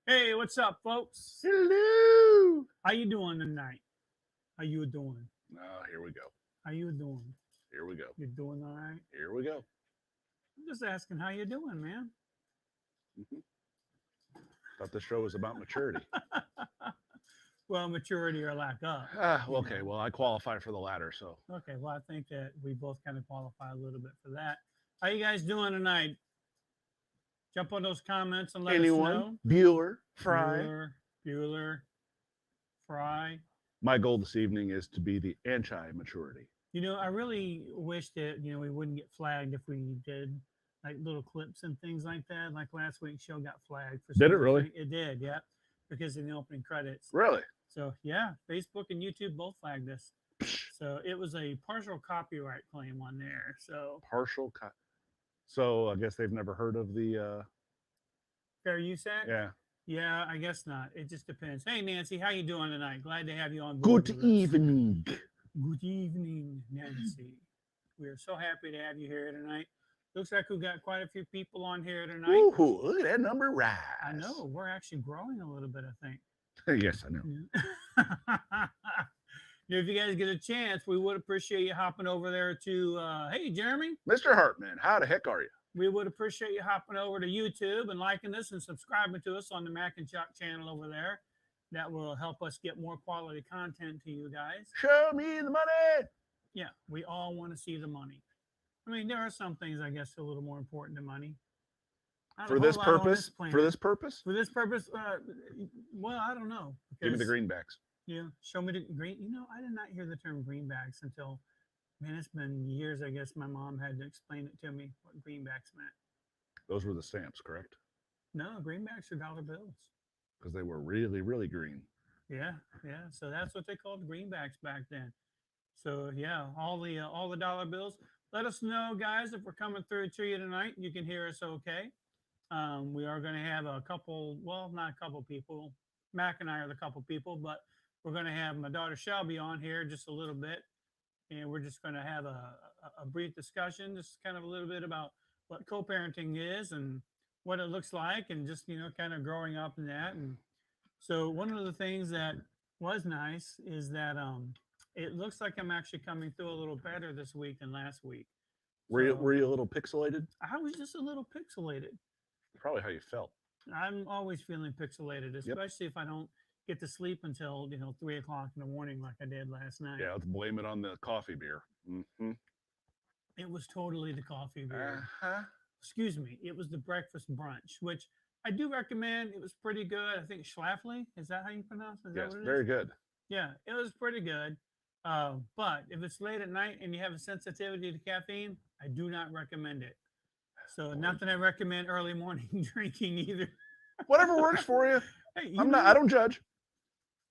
Hey, what's up, folks? Hello. How you doing tonight? How you doing? Oh, here we go. How you doing? Here we go. You doing all right? Here we go. I'm just asking how you doing, man. Mhm. Thought the show was about maturity. Well, maturity or lack of. you Okay. know. Well, I qualify for the latter. So, Okay, well, I think that we both kind of qualify a little bit for that. How you guys doing tonight? Jump on those comments and let us anyone, know. Bueller, Fry. Bueller, Bueller, Fry. My goal this evening is to be the anti-maturity. I really wish that we wouldn't get flagged if we did like little clips and things like that. Like last week's show got flagged for Did it some really? reason. It did, yeah, because in the opening credits. Really? So yeah, Facebook and YouTube both flagged us. So it was a partial copyright claim on there. So Partial. So I guess they've never heard of the. Fair Use Act. Yeah. Yeah, I guess not. It just depends. Hey Nancy, how you doing tonight? Glad to have you on board. Good with us. evening. Good evening, Nancy. We are so happy to have you here tonight. Looks like we've got quite a few people on here tonight. Ooh, look at that number rise. I know. We're actually growing a little bit, I think. Yes, I know. If you guys get a chance, we would appreciate you hopping over there to, hey, Jeremy. Mr. Hartman, how the heck are you? We would appreciate you hopping over to YouTube and liking this and subscribing to us on the Mac and Chuck channel over there. That will help us get more quality content to you guys. Show me the money. Yeah, we all want to see the money. I mean, there are some things, I guess, a little more important than money. For this purpose? For this purpose? For this purpose? Well, I don't know. Give me the greenbacks. Yeah, show me the green. I did not hear the term greenbacks until, man, it's been years. I guess my mom had to explain it to me what greenbacks meant. Those were the stamps, correct? No, greenbacks are dollar bills. Because they were really, really green. Yeah, yeah. So that's what they called greenbacks back then. So yeah, all the dollar bills. Let us know, guys, if we're coming through to you tonight. You can hear us okay. We are going to have a couple, well, not a couple people. Mac and I are the couple people, but we're going to have my daughter Shelby on here just a little bit. And we're just going to have a brief discussion, just kind of a little bit about what co-parenting is and what it looks like and just, kind of growing up in that. And so one of the things that was nice is that it looks like I'm actually coming through a little better this week than last week. Were you a little pixelated? I was just a little pixelated. Probably how you felt. I'm always feeling pixelated, especially if I don't get to sleep until 3 o'clock in the morning like I did last night. Yeah, let's blame it on the coffee beer. Mm-hmm. It was totally the coffee beer. Uh-huh. Excuse me. It was the breakfast brunch, which I do recommend. It was pretty good. I think Schlafly, is that how you pronounce it? Yes, very good. Yeah, it was pretty good. But if it's late at night and you have a sensitivity to caffeine, I do not recommend it. So not that I recommend early morning drinking either. Whatever works for you. Hey, I don't judge.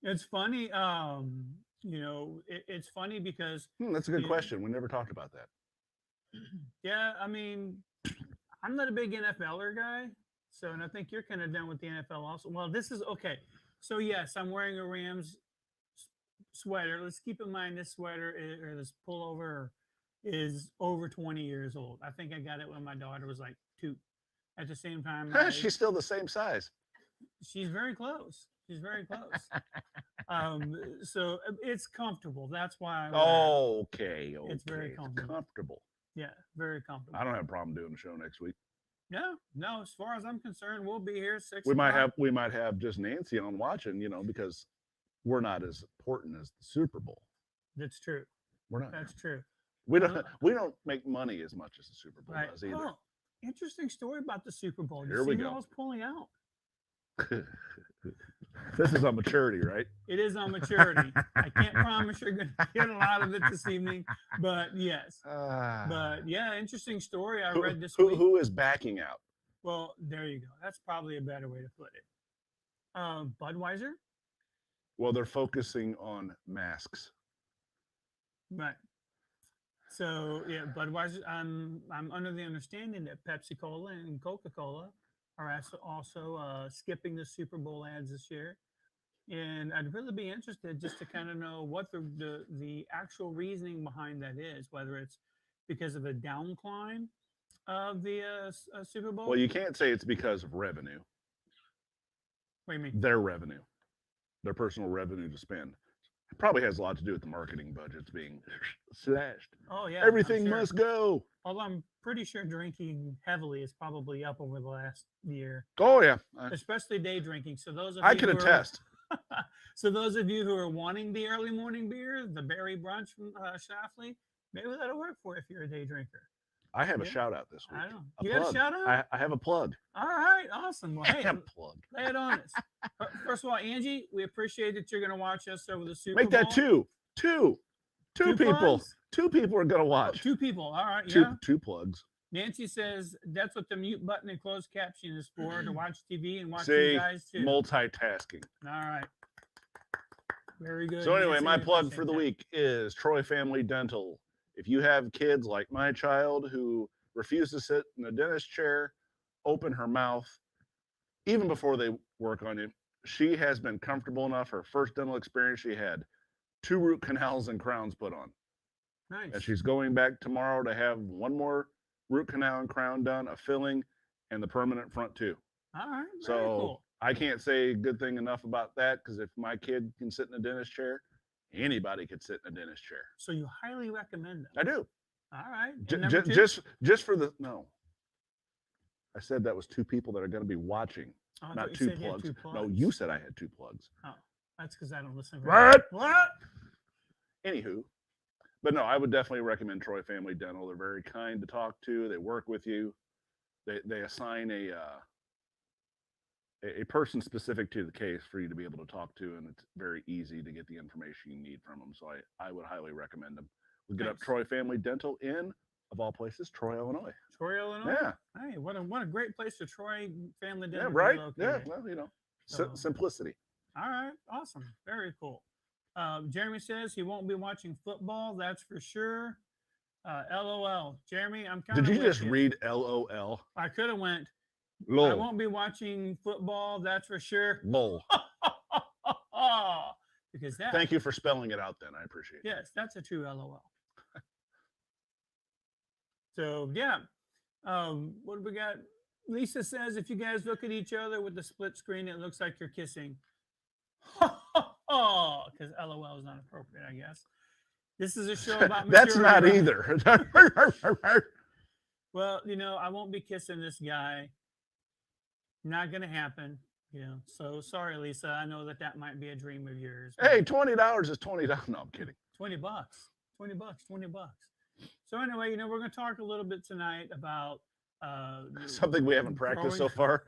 It's funny. It's funny because that's a good question. We never talked about that. Yeah, I mean, I'm not a big NFLer guy, and I think you're kind of done with the NFL also. Well, this is okay. So yes, I'm wearing a Rams sweater. Let's keep in mind this sweater or this pullover is over 20 years old. I think I got it when my daughter was like 2. At the same time, she's still the same size. She's very close. She's very close. So it's comfortable. That's why. Okay. It's very comfortable. Yeah, very comfortable. I don't have a problem doing the show next week. No. As far as I'm concerned, we'll be here 6 We might have just Nancy on watching, because we're not as important as the Super Bowl. That's true. We're not. That's true. We don't make money as much as the Super Bowl does either. Oh, interesting story about the Super Bowl. Here we go. Who else pulling out? This is on maturity, right? It is on maturity. I can't promise you're going to get a lot of it this evening, but yes. But yeah, interesting story I read this week. Who is backing out? Well, there you go. That's probably a better way to put it. Budweiser? Well, they're focusing on masks. Right. So yeah, Budweiser. I'm under the understanding that Pepsi-Cola and Coca-Cola are also skipping the Super Bowl ads this year, and I'd really be interested just to kind of know what the actual reasoning behind that is. Whether it's because of a downcline of the Super Bowl. Well, you can't say it's because of revenue. What do you mean? Their revenue, their personal revenue to spend. It probably has a lot to do with the marketing budgets being slashed. Oh yeah, I'm Everything sure. must go. Although I'm pretty sure drinking heavily is probably up over the last year, Oh yeah, especially day drinking. So those of I you can who attest. so those of you who are wanting the early morning beer, the berry brunch from Schlafly, maybe that'll work for you if you're a day drinker. I have a Yeah. shout out this week. I don't know. A You got a plug. shout out? I have a plug. All right, awesome. Well, hey, A plug. lay it on us. First of all, Angie, we appreciate that you're going to watch us over the Super Make Bowl. that two people. plugs? 2 people are gonna Oh, watch. 2 people. All right, Two yeah. two plugs. Nancy says that's what the mute button and closed caption is for, to watch TV and watch See, you guys too. multitasking. All right. Very good. So anyway, Nancy, my we plug appreciate for the that. week is Troy Family Dental. If you have kids like my child who refuse to sit in a dentist chair, open her mouth, even before they work on you, she has been comfortable enough. Her first dental experience, she had 2 root canals and crowns put on. Nice. And she's going back tomorrow to have 1 more root canal and crown done, a filling, and the permanent front tooth. All right. Very So cool. I can't say a good thing enough about that, because if my kid can sit in a dentist chair, anybody could sit in a dentist chair. So you highly recommend them. I do. All right. J- And number j- 2? just for the no. I said that was 2 people that are going to be watching, Oh, I not thought you 2 said you had plugs. 2 No, plugs. you said I had 2 plugs. Oh, that's because I don't listen. Very What? well. What? Anywho, but no, I would definitely recommend Troy Family Dental. They're very kind to talk to. They work with you. They assign a person specific to the case for you to be able to talk to, and it's very easy to get the information you need from them. So I would highly recommend them. We get up Thanks. Troy Family Dental in, of all places, Troy, Illinois. Troy, Illinois. Yeah, Hey, what a great place for Troy Family yeah, Dental. right. to be Yeah, located. well, you know, So- simplicity. All right, awesome, very cool. Jeremy says he won't be watching football. That's for sure. LOL. Jeremy, I'm kind of. Did you just read LOL? I could have went. I Lol. won't be watching football. That's for sure. Lol. Because that. Thank you for spelling it out. Then I appreciate it. Yes, that's a true LOL. So yeah, what do we got? Lisa says if you guys look at each other with the split screen, it looks like you're kissing. Because LOL is not appropriate, I guess. This is a show about That's not maturity, right? either. Well, I won't be kissing this guy. Not gonna happen. So sorry, Lisa. I know that might be a dream of yours. but Hey, $20 is $20. No, I'm kidding. $20, $20, $20. So anyway, we're going to talk a little bit tonight about Something we haven't practiced so far.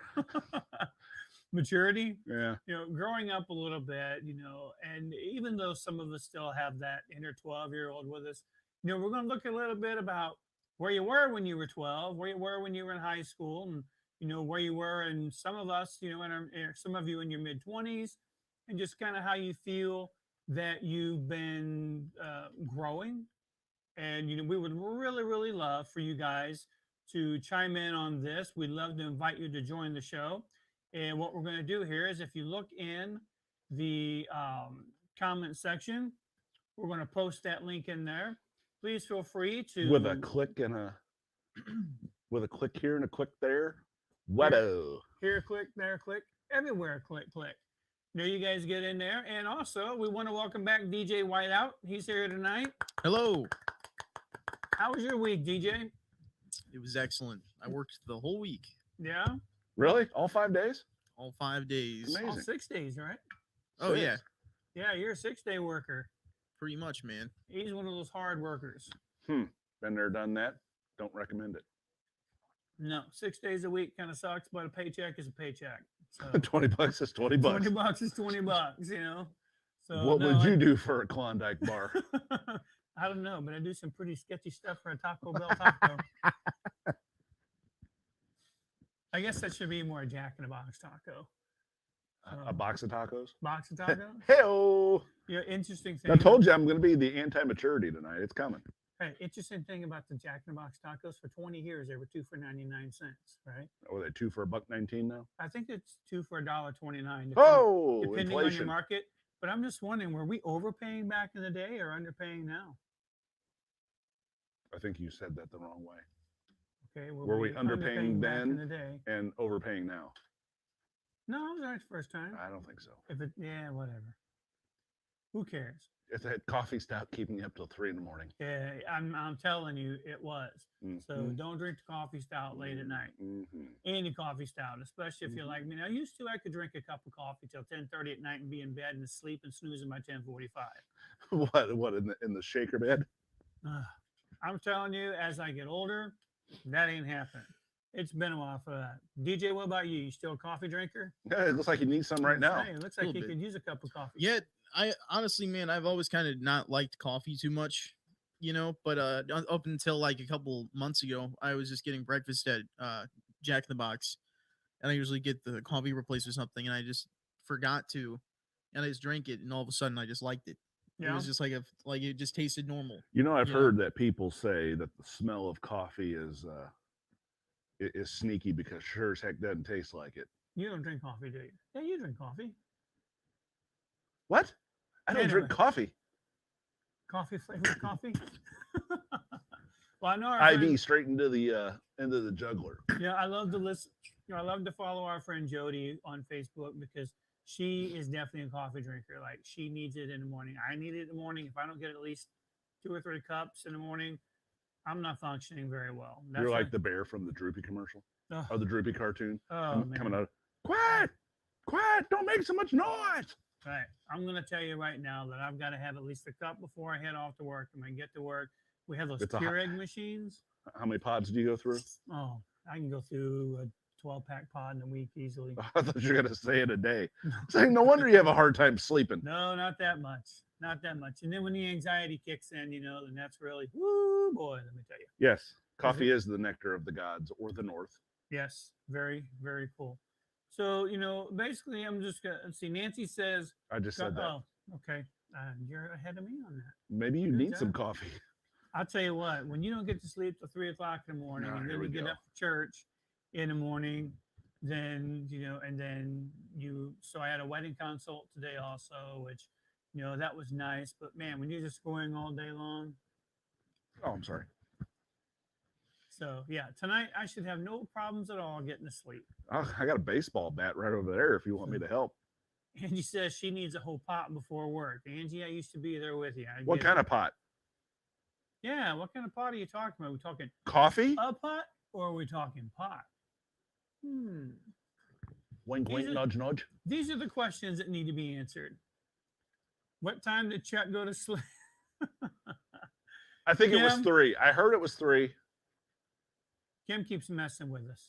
maturity. Yeah. Growing up a little bit, and even though some of us still have that inner 12-year-old with us, we're going to look a little bit about where you were when you were 12, where you were when you were in high school, and where you were, and some of us, some of you in your mid-20s, and just kind of how you feel that you've been growing. And we would really, really love for you guys to chime in on this. We'd love to invite you to join the show. And what we're going to do here is, if you look in the comment section, we're going to post that link in there. Please feel free to With a click and with a click here and a click there. Webbo. Here, click, there, click, everywhere, click. You guys get in there. And also, we want to welcome back DJ Whiteout. He's here tonight. Hello. How was your week, DJ? It was excellent. I worked the whole week, Yeah? Really? All 5 days? all 5 days. Amazing. All 6 days, right? Oh, yeah, Six. Yeah, you're a 6-day worker. pretty much, man. He's one of those hard workers. Been there, done that. Don't recommend it. No, 6 days a week kind of sucks, but a paycheck is a paycheck. So $20 is $20. $20 is $20, So What no, would you do for a Klondike bar? I don't know, but I do some pretty sketchy stuff for a Taco Bell taco. I guess that should be more a Jack in the Box taco. A box of tacos? Box of taco? Hey-o. Interesting thing. I told you I'm going to be the anti-maturity tonight. It's coming. Hey, interesting thing about the Jack in the Box tacos, for 20 years, they were 2 for 99 cents, right? Are they 2 for $1.19 now? I think it's 2 for $1.29. Oh, depending on your inflation. market. But I'm just wondering, were we overpaying back in the day or underpaying now? I think you said that the wrong way. Okay, Were we underpaying back in then? the day? And overpaying now. No, it was our first time. I don't think so. Yeah, whatever. Who cares? It's that coffee stout keeping you up till 3 in the morning. Yeah, I'm telling you, it was. So Mhm. don't drink the coffee stout late at night. Mhm. Any coffee stout, especially if you're Mhm. like me. Now, used to, I could drink a cup of coffee till 10:30 at night and be in bed and sleep and snoozing by 10:45. What in the shaker bed? I'm telling you, as I get older, that ain't happening. It's been a while for that. DJ, what about you? You still a coffee drinker? Yeah, it looks like you need some right now. Hey, it looks like Little you bit. could use a cup of coffee. Yeah, I honestly, man, I've always kind of not liked coffee too much, but up until like a couple months ago, I was just getting breakfast at Jack in the Box, and I usually get the coffee replaced with something, and I just forgot to, and I just drank it, and all of a sudden I just liked it. It Yeah. was just like it just tasted normal. You know, I've Yeah. heard that people say that the smell of coffee is sneaky because sure as heck doesn't taste like it. You don't drink coffee, do you? Yeah, you drink coffee. What? I don't drink Anyway. coffee. Coffee flavored coffee. Well, I know our IV friend, straight into the jugular. yeah, I love to listen. I love to follow our friend Jody on Facebook because she is definitely a coffee drinker. Like she needs it in the morning. I need it in the morning. If I don't get at least 2 or 3 cups in the morning, I'm not functioning very well. You're like the bear from the Droopy commercial oh, or the Droopy cartoon. oh, Coming man. out. Quiet! Don't make so much noise. Right. I'm going to tell you right now that I've got to have at least a cup before I head off to work. And when I get to work, we have those It's a Keurig machines. How many pods do you go through? Oh, I can go through a 12-pack pod in a week easily. I thought you were gonna say it a day. It's like no wonder you have a hard time sleeping. No, not that much. Not that much. And then when the anxiety kicks in, then that's really, woo, boy, let me tell you. Yes, coffee is the nectar of the gods or the north. Yes, very, very cool. So, basically, I'm just going to see. Nancy says, I just said that. oh, okay. You're ahead of me on that. Maybe you Good need some job. coffee. I'll tell you what, when you don't get to sleep till 3 o'clock in the morning Ah, and here then we you get go. up for church in the morning, then, and then so I had a wedding consult today also, which, that was nice. But man, when you're just going all day long. Oh, I'm sorry. So yeah, tonight I should have no problems at all getting to sleep. Oh, I got a baseball bat right over there if you want me to help. Angie says she needs a whole pot before work. Angie, I used to be there with you. What kind of pot? Yeah, what kind of pot are you talking about? Are we talking Coffee? a pot or are we talking pot? Wink, wink, nudge, nudge. These are the questions that need to be answered. What time did Chuck go to sleep? I think it was Kim? 3. I heard it was 3. Kim keeps messing with us.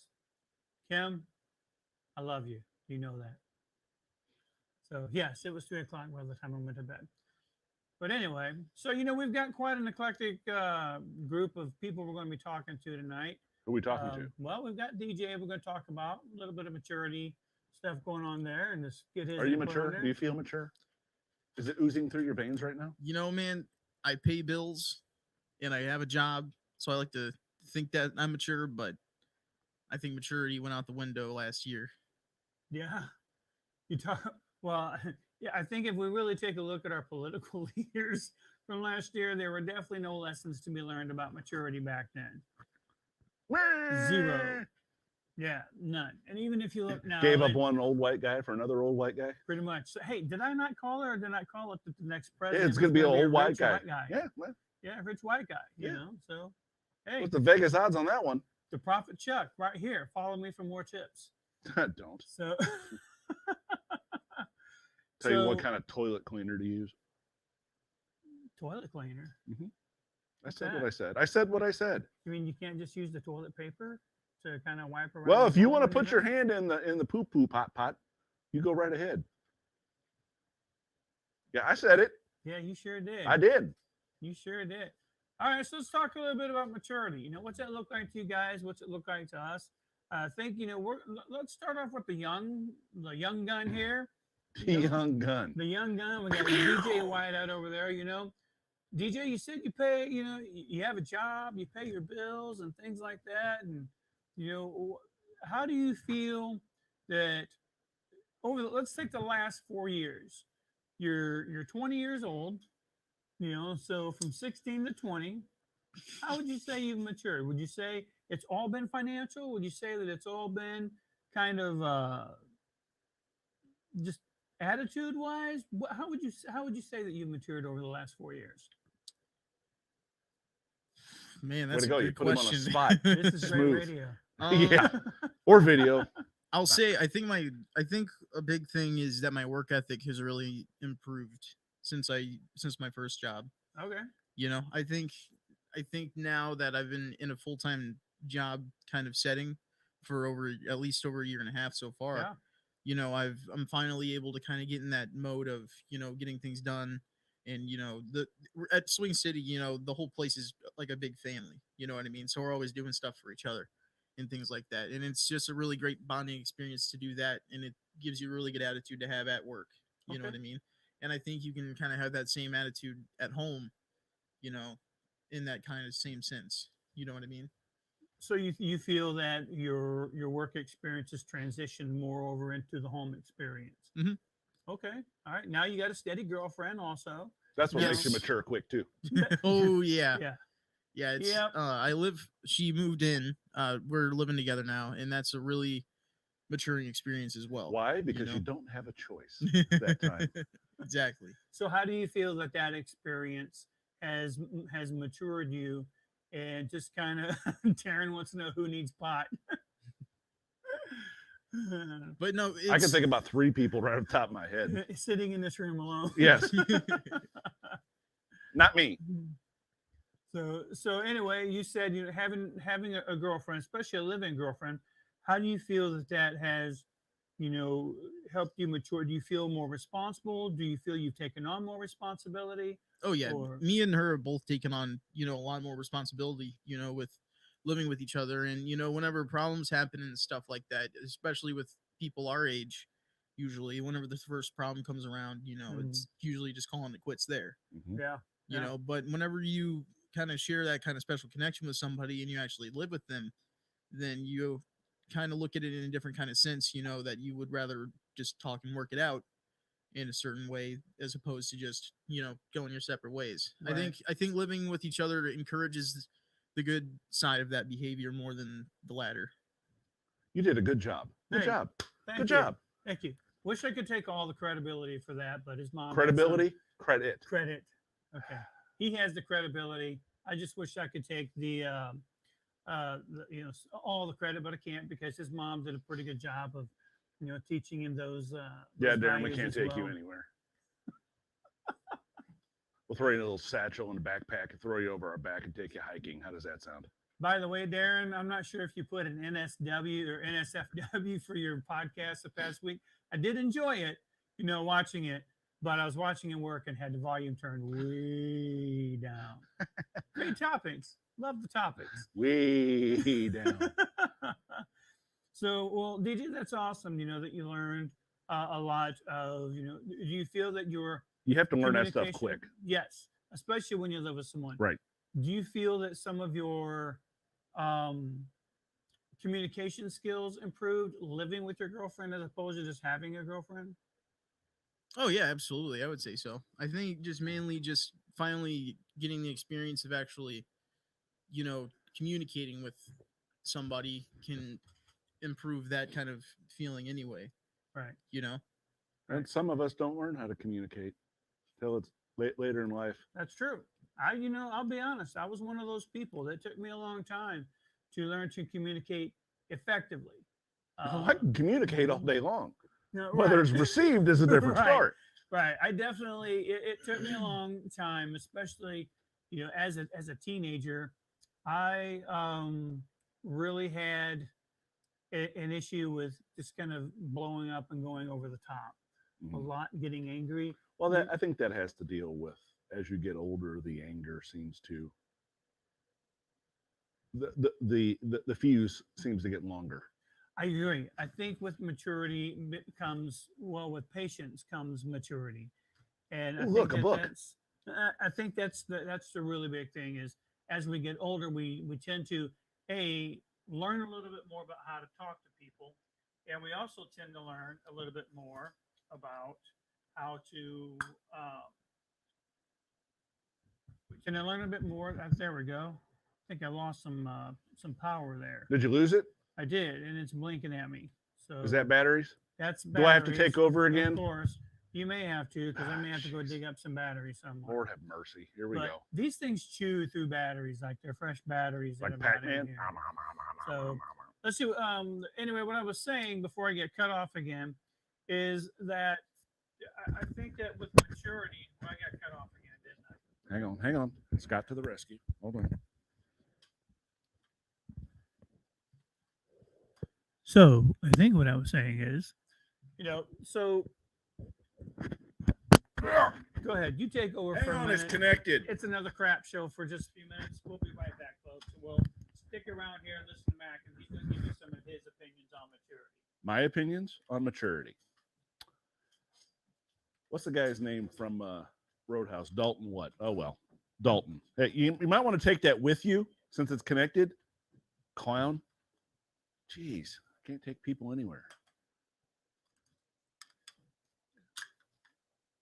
Kim, I love you. You know that. So yes, it was 3 o'clock by the time I went to bed. But anyway, so we've got quite an eclectic group of people we're going to be talking to tonight. Who are we talking to? Well, we've got DJ. We're going to talk about a little bit of maturity stuff going on there, and just get his. Are you input on mature? there. Do you feel mature? Is it oozing through your veins right now? Man, I pay bills and I have a job, so I like to think that I'm mature, but I think maturity went out the window last year. Yeah, you talk. Well, yeah, I think if we really take a look at our political leaders from last year, there were definitely no lessons to be learned about maturity back then. Zero. Yeah, none. And even if you look now, Gave up one old white guy for another old white guy. pretty much. So, hey, did I not call her, or did I call it that the next president? It's going to be an a old white rich guy. Yeah, Yeah, rich white guy. You Yeah. know, so hey, what's the Vegas odds on that one? the Prophet Chuck right here. Follow me for more tips. Don't. So Tell you what kind of toilet cleaner to use. toilet cleaner. I said what I said. I said what I said. You mean you can't just use the toilet paper to kind of wipe around? Well, the if you bowl want to when put you're your done? hand in the poo poo pot, you go right ahead. Yeah, I said it. Yeah, you sure did. I did. You sure did. All right, so let's talk a little bit about maturity. What's that look like to you guys? What's it look like to us? I think let's start off with the young gun here. Young gun. The young gun. We got DJ White out over there. DJ, you said you pay. You have a job, you pay your bills and things like that. And how do you feel that let's take the last 4 years. You're 20 years old. So from 16 to 20, how would you say you've matured? Would you say it's all been financial? Would you say that it's all been kind of just attitude wise, how would you say that you've matured over the last 4 years? Man, Way that's to a go. You good put him on a question. spot. This is great Smooth. radio. Yeah. Or video. I'll say I think a big thing is that my work ethic has really improved since my first job. Okay. You know, I think now that I've been in a full-time job kind of setting for at least over a year and a half so far. Yeah. You know, I'm finally able to kind of get in that mode of, you know, getting things done. And you know, the at Swing City, you know, the whole place is like a big family, you know what I mean? So we're always doing stuff for each other and things like that, and it's just a really great bonding experience to do that, and it gives you a really good attitude to have at work, you know Okay. what I mean? And I think you can kind of have that same attitude at home, you know, in that kind of same sense, you know what I mean? So you feel that your work experience has transitioned more over into the home experience. Mhm. Okay. All right. Now you got a steady girlfriend also. That's what makes you Yes. mature quick too. Oh yeah. Yeah. Yeah, it's Yep. she moved in. We're living together now, and that's a really maturing experience as well. Why? Because know? you don't have a choice that time. Exactly. So how do you feel that that experience has matured you, and just kind of Taryn wants to know who needs pot. But no, I can it's think about 3 people right off the top of my head. Sitting in this room alone. Yes. Not me. So anyway, you said you know having a girlfriend, especially a living girlfriend. How do you feel that that has, you know, helped you mature? Do you feel more responsible? Do you feel you've taken on more responsibility? oh yeah, Or me and her have both taken on, you know, a lot more responsibility, you know, with living with each other. And you know, whenever problems happen and stuff like that, especially with people our age, usually whenever the first problem comes around, you know, it's usually just calling it quits there, Mhm. yeah, you know. But whenever you kind of share that kind of special connection with somebody and you actually live with them, then you kind of look at it in a different kind of sense, you know, that you would rather just talk and work it out in a certain way as opposed to just, you know, going your separate ways. Right. I think living with each other encourages the good side of that behavior more than the latter. You did a good job. Good Hey, job. thank Good you. job. Thank you. Wish I could take all the credibility for that, but his mom had some Credibility, credit. credit. Okay, he has the credibility. I just wish I could take you know, all the credit, but I can't because his mom did a pretty good job of, you know, teaching him those. Yeah, Those Darren, we values can't as take you well. anywhere. We'll throw you in a little satchel and a backpack and throw you over our back and take you hiking. How does that sound? By the way, Darren, I'm not sure if you put an NSW or NSFW for your podcast the past week. I did enjoy it, you know, watching it, but I was watching it work and had the volume turned way down. Great topics. Love the topics. Way down. So, well, DJ, that's awesome. You know, that you learned a lot of, you know, do you feel that your You have to learn that stuff communication- quick. Yes, especially when you live with someone. Right. Do you feel that some of your communication skills improved living with your girlfriend as opposed to just having a girlfriend? Oh yeah, absolutely. I would say so. I think just mainly just finally getting the experience of actually, you know, communicating with somebody can improve that kind of feeling anyway, Right. you know. And some of us don't learn how to communicate till it's later in life. That's true. You know, I'll be honest. I was one of those people that took me a long time to learn to communicate effectively. I can communicate all day long. No, Whether right. it's received is a different Right. story. Right. I definitely. It took me a long time, especially, you know, as a teenager. I really had an issue with just kind of blowing up and going over the top a Mhm. lot, getting angry. Well, I think that has to deal with as you get older, the anger seems to the fuse seems to get longer. I agree. I think with maturity comes with patience comes maturity, and I Ooh, think look, a book. I think that's the really big thing is as we get older, we tend to learn a little bit more about how to talk to people, and we also tend to learn a little bit more about how to. Can I learn a bit more? There we go. I think I lost some power there. Did you lose it? I did, and it's blinking at me. So Is that batteries? That's Do I have to batteries, take over Of again? course, you may have to because I Ah, may have to go jeez. dig up some batteries somewhere. Lord have mercy. Here we But go. these things chew through batteries like they're fresh batteries that Like are brought in Pac-Man. here. So let's see. Anyway, what I was saying before I get cut off again is that I think that with maturity, well, I got cut off again, didn't I? Hang on. Scott to the rescue. Hold on. So I think what I was saying is, so go ahead, you take over for a minute. connected. It's another crap show for just a few minutes. We'll be right back, folks. We'll stick around here and listen to Mac, and he's going to give you some of his opinions on maturity. My opinions on maturity. What's the guy's name from Roadhouse? Dalton what? Oh, well. Dalton. Hey, you might want to take that with you since it's connected. Clown. Jeez. Can't take people anywhere.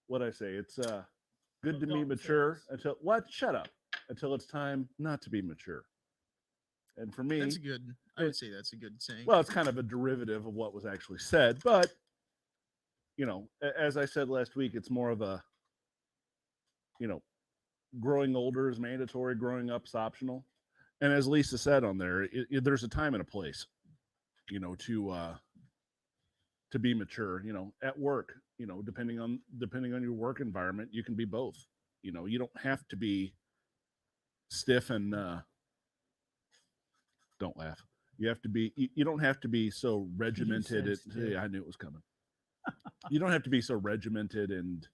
What'd I say? It's good to be Dalton mature says. until what? Shut up. Until it's time not to be mature. And for me, That's a good. I would say that's a good saying. well, it's kind of a derivative of what was actually said, but as I said last week, it's more of a, growing older is mandatory, growing up's optional. And as Lisa said on there, there's a time and a place, to be mature. At work, depending on your work environment, you can be both. You don't have to be stiff and don't laugh. You have to be. You don't have to be so regimented. I knew it was coming. You don't have to be so regimented and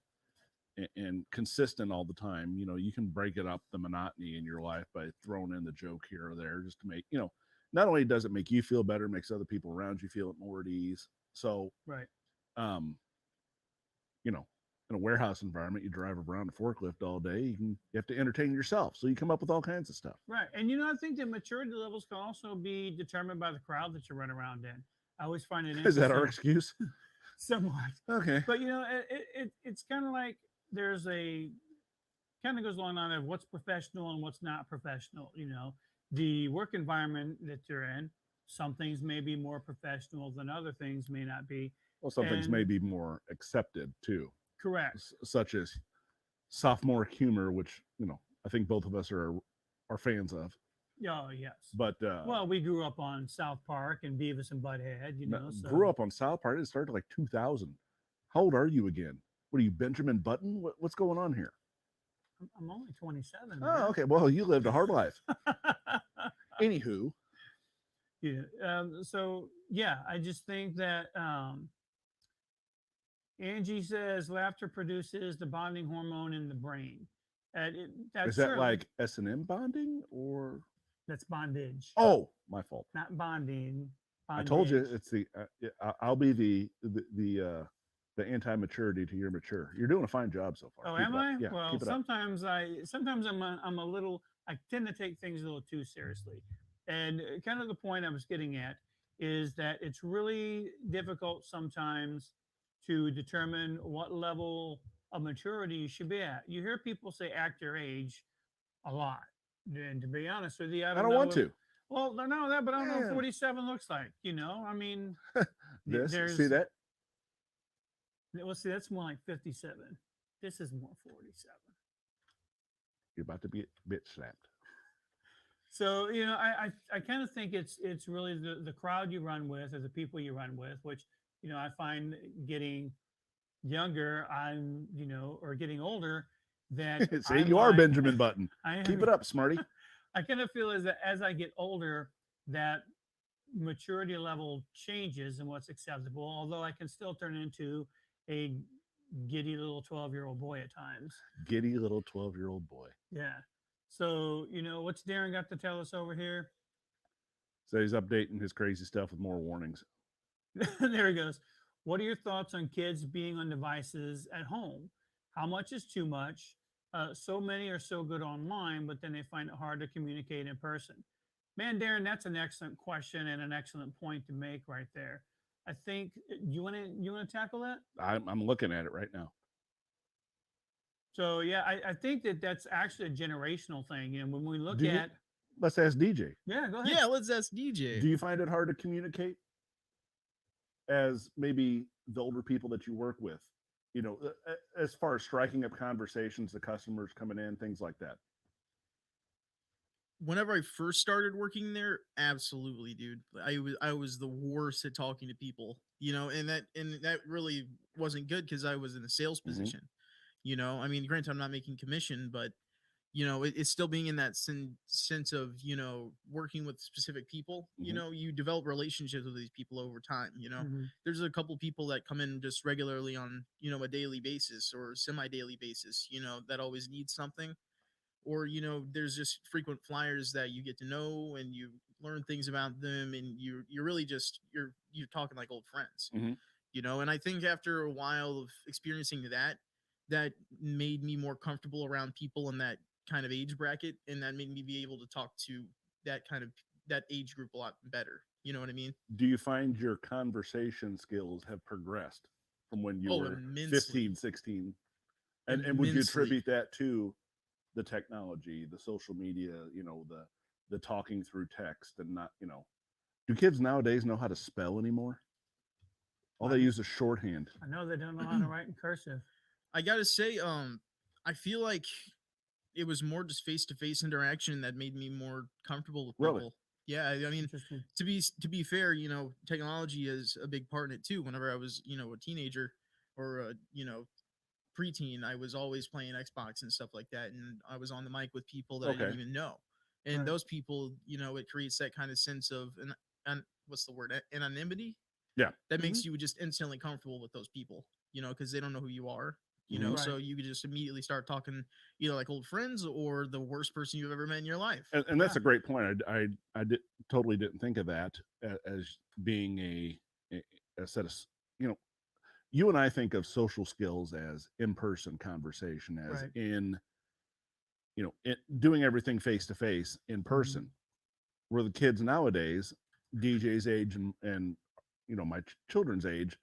consistent all the time. You can break it up, the monotony in your life, by throwing in the joke here or there, just to make not only does it make you feel better, makes other people around you feel more at ease. So Right. In a warehouse environment, you drive around a forklift all day. You have to entertain yourself, so you come up with all kinds of stuff. Right. And I think that maturity levels can also be determined by the crowd that you run around in. I always find it interesting. Is that our excuse? Somewhat. Okay. But it's kind of like there's a kind of goes along on of what's professional and what's not professional. The work environment that you're in, some things may be more professional than other things may not be. Well, some things may be more accepted too. Correct. Such as sophomore humor, which I think both of us are fans of. Oh yes. But well, we grew up on South Park and Beavis and Butthead. So. Grew up on South Park. It started like 2000. How old are you again? What are you, Benjamin Button? What's going on here? I'm only 27. Oh, okay. Well, you lived a hard life. Anywho. Yeah. So yeah, I just think that Angie says laughter produces the bonding hormone in the brain. That's Is that true. like S&M bonding or? That's bondage. Oh, my fault. Not bonding. I told you it's the. I'll be the anti-maturity to your mature. You're doing a fine job so far. Oh, keep am I? Yeah, well, sometimes I'm a little. I tend to take things a little too seriously, and kind of the point I was getting at is that it's really difficult sometimes to determine what level of maturity you should be at. You hear people say act your age a lot. And to be honest with you, I don't want to. Well, no, that, but I don't know what 47 looks like. I mean, see that? Well, see, that's more like 57. This is more 47. You're about to be bit slapped. So, I kind of think it's really the crowd you run with or the people you run with, which, I find getting younger, or getting older, that see, you are Benjamin Button. Keep it up, Smarty. I kind of feel as I get older, that maturity level changes and what's acceptable, although I can still turn into a giddy little 12-year-old boy at times. Giddy little 12-year-old boy. Yeah. So, what's Darren got to tell us over here? So he's updating his crazy stuff with more warnings. There he goes. What are your thoughts on kids being on devices at home? How much is too much? So many are so good online, but then they find it hard to communicate in person. Man, Darren, that's an excellent question and an excellent point to make right there. I think you want to tackle that? I'm looking at it right now. So yeah, I think that's actually a generational thing. When we look let's ask DJ. Yeah, go ahead. Yeah, let's ask DJ. Do you find it hard to communicate? as maybe the older people that you work with, as far as striking up conversations, the customers coming in, things like that? Whenever I first started working there, absolutely, dude. I was the worst at talking to people, and that really wasn't good because I was in a sales Hmm. position. I mean, granted, I'm not making commission, but it's still being in that sense of working with specific people. Hmm. You develop relationships with these people over time. Mhm. There's a couple people that come in just regularly on a daily basis or semi-daily basis. That always need something, or there's just frequent flyers that you get to know and you learn things about them, and you're really just you're talking like old friends. Hmm. And I think after a while of experiencing that made me more comfortable around people in that kind of age bracket, and that made me be able to talk to that age group a lot better. You know what I mean? Do you find your conversation skills have progressed from when you Oh, were immensely. 15, 16? And would you Immensely. attribute that to the technology, the social media, the talking through text, and not, do kids nowadays know how to spell anymore? All they I, use is shorthand. I know they don't know how to write in cursive. I gotta say, I feel like it was more just face to face interaction that made me more comfortable with Really? people. Yeah, I mean, Interesting. to be fair, technology is a big part in it too. Whenever I was, a teenager or preteen, I was always playing Xbox and stuff like that, and I was on the mic with people that I didn't Okay. even know. And Right. those people, it creates that kind of sense of an what's the word, anonymity, Yeah. that Mhm. makes you just instantly comfortable with those people, because they don't know who you are, Hmm. Right. so you could just immediately start talking, either like old friends or the worst person you've ever met in your life. And that's Yeah. a great point. I totally didn't think of that as being a set of, you know, you and I think of social skills as in-person conversation, as Right. in, doing everything face to face in Mhm. person. Where the kids nowadays, DJ's age and my children's age,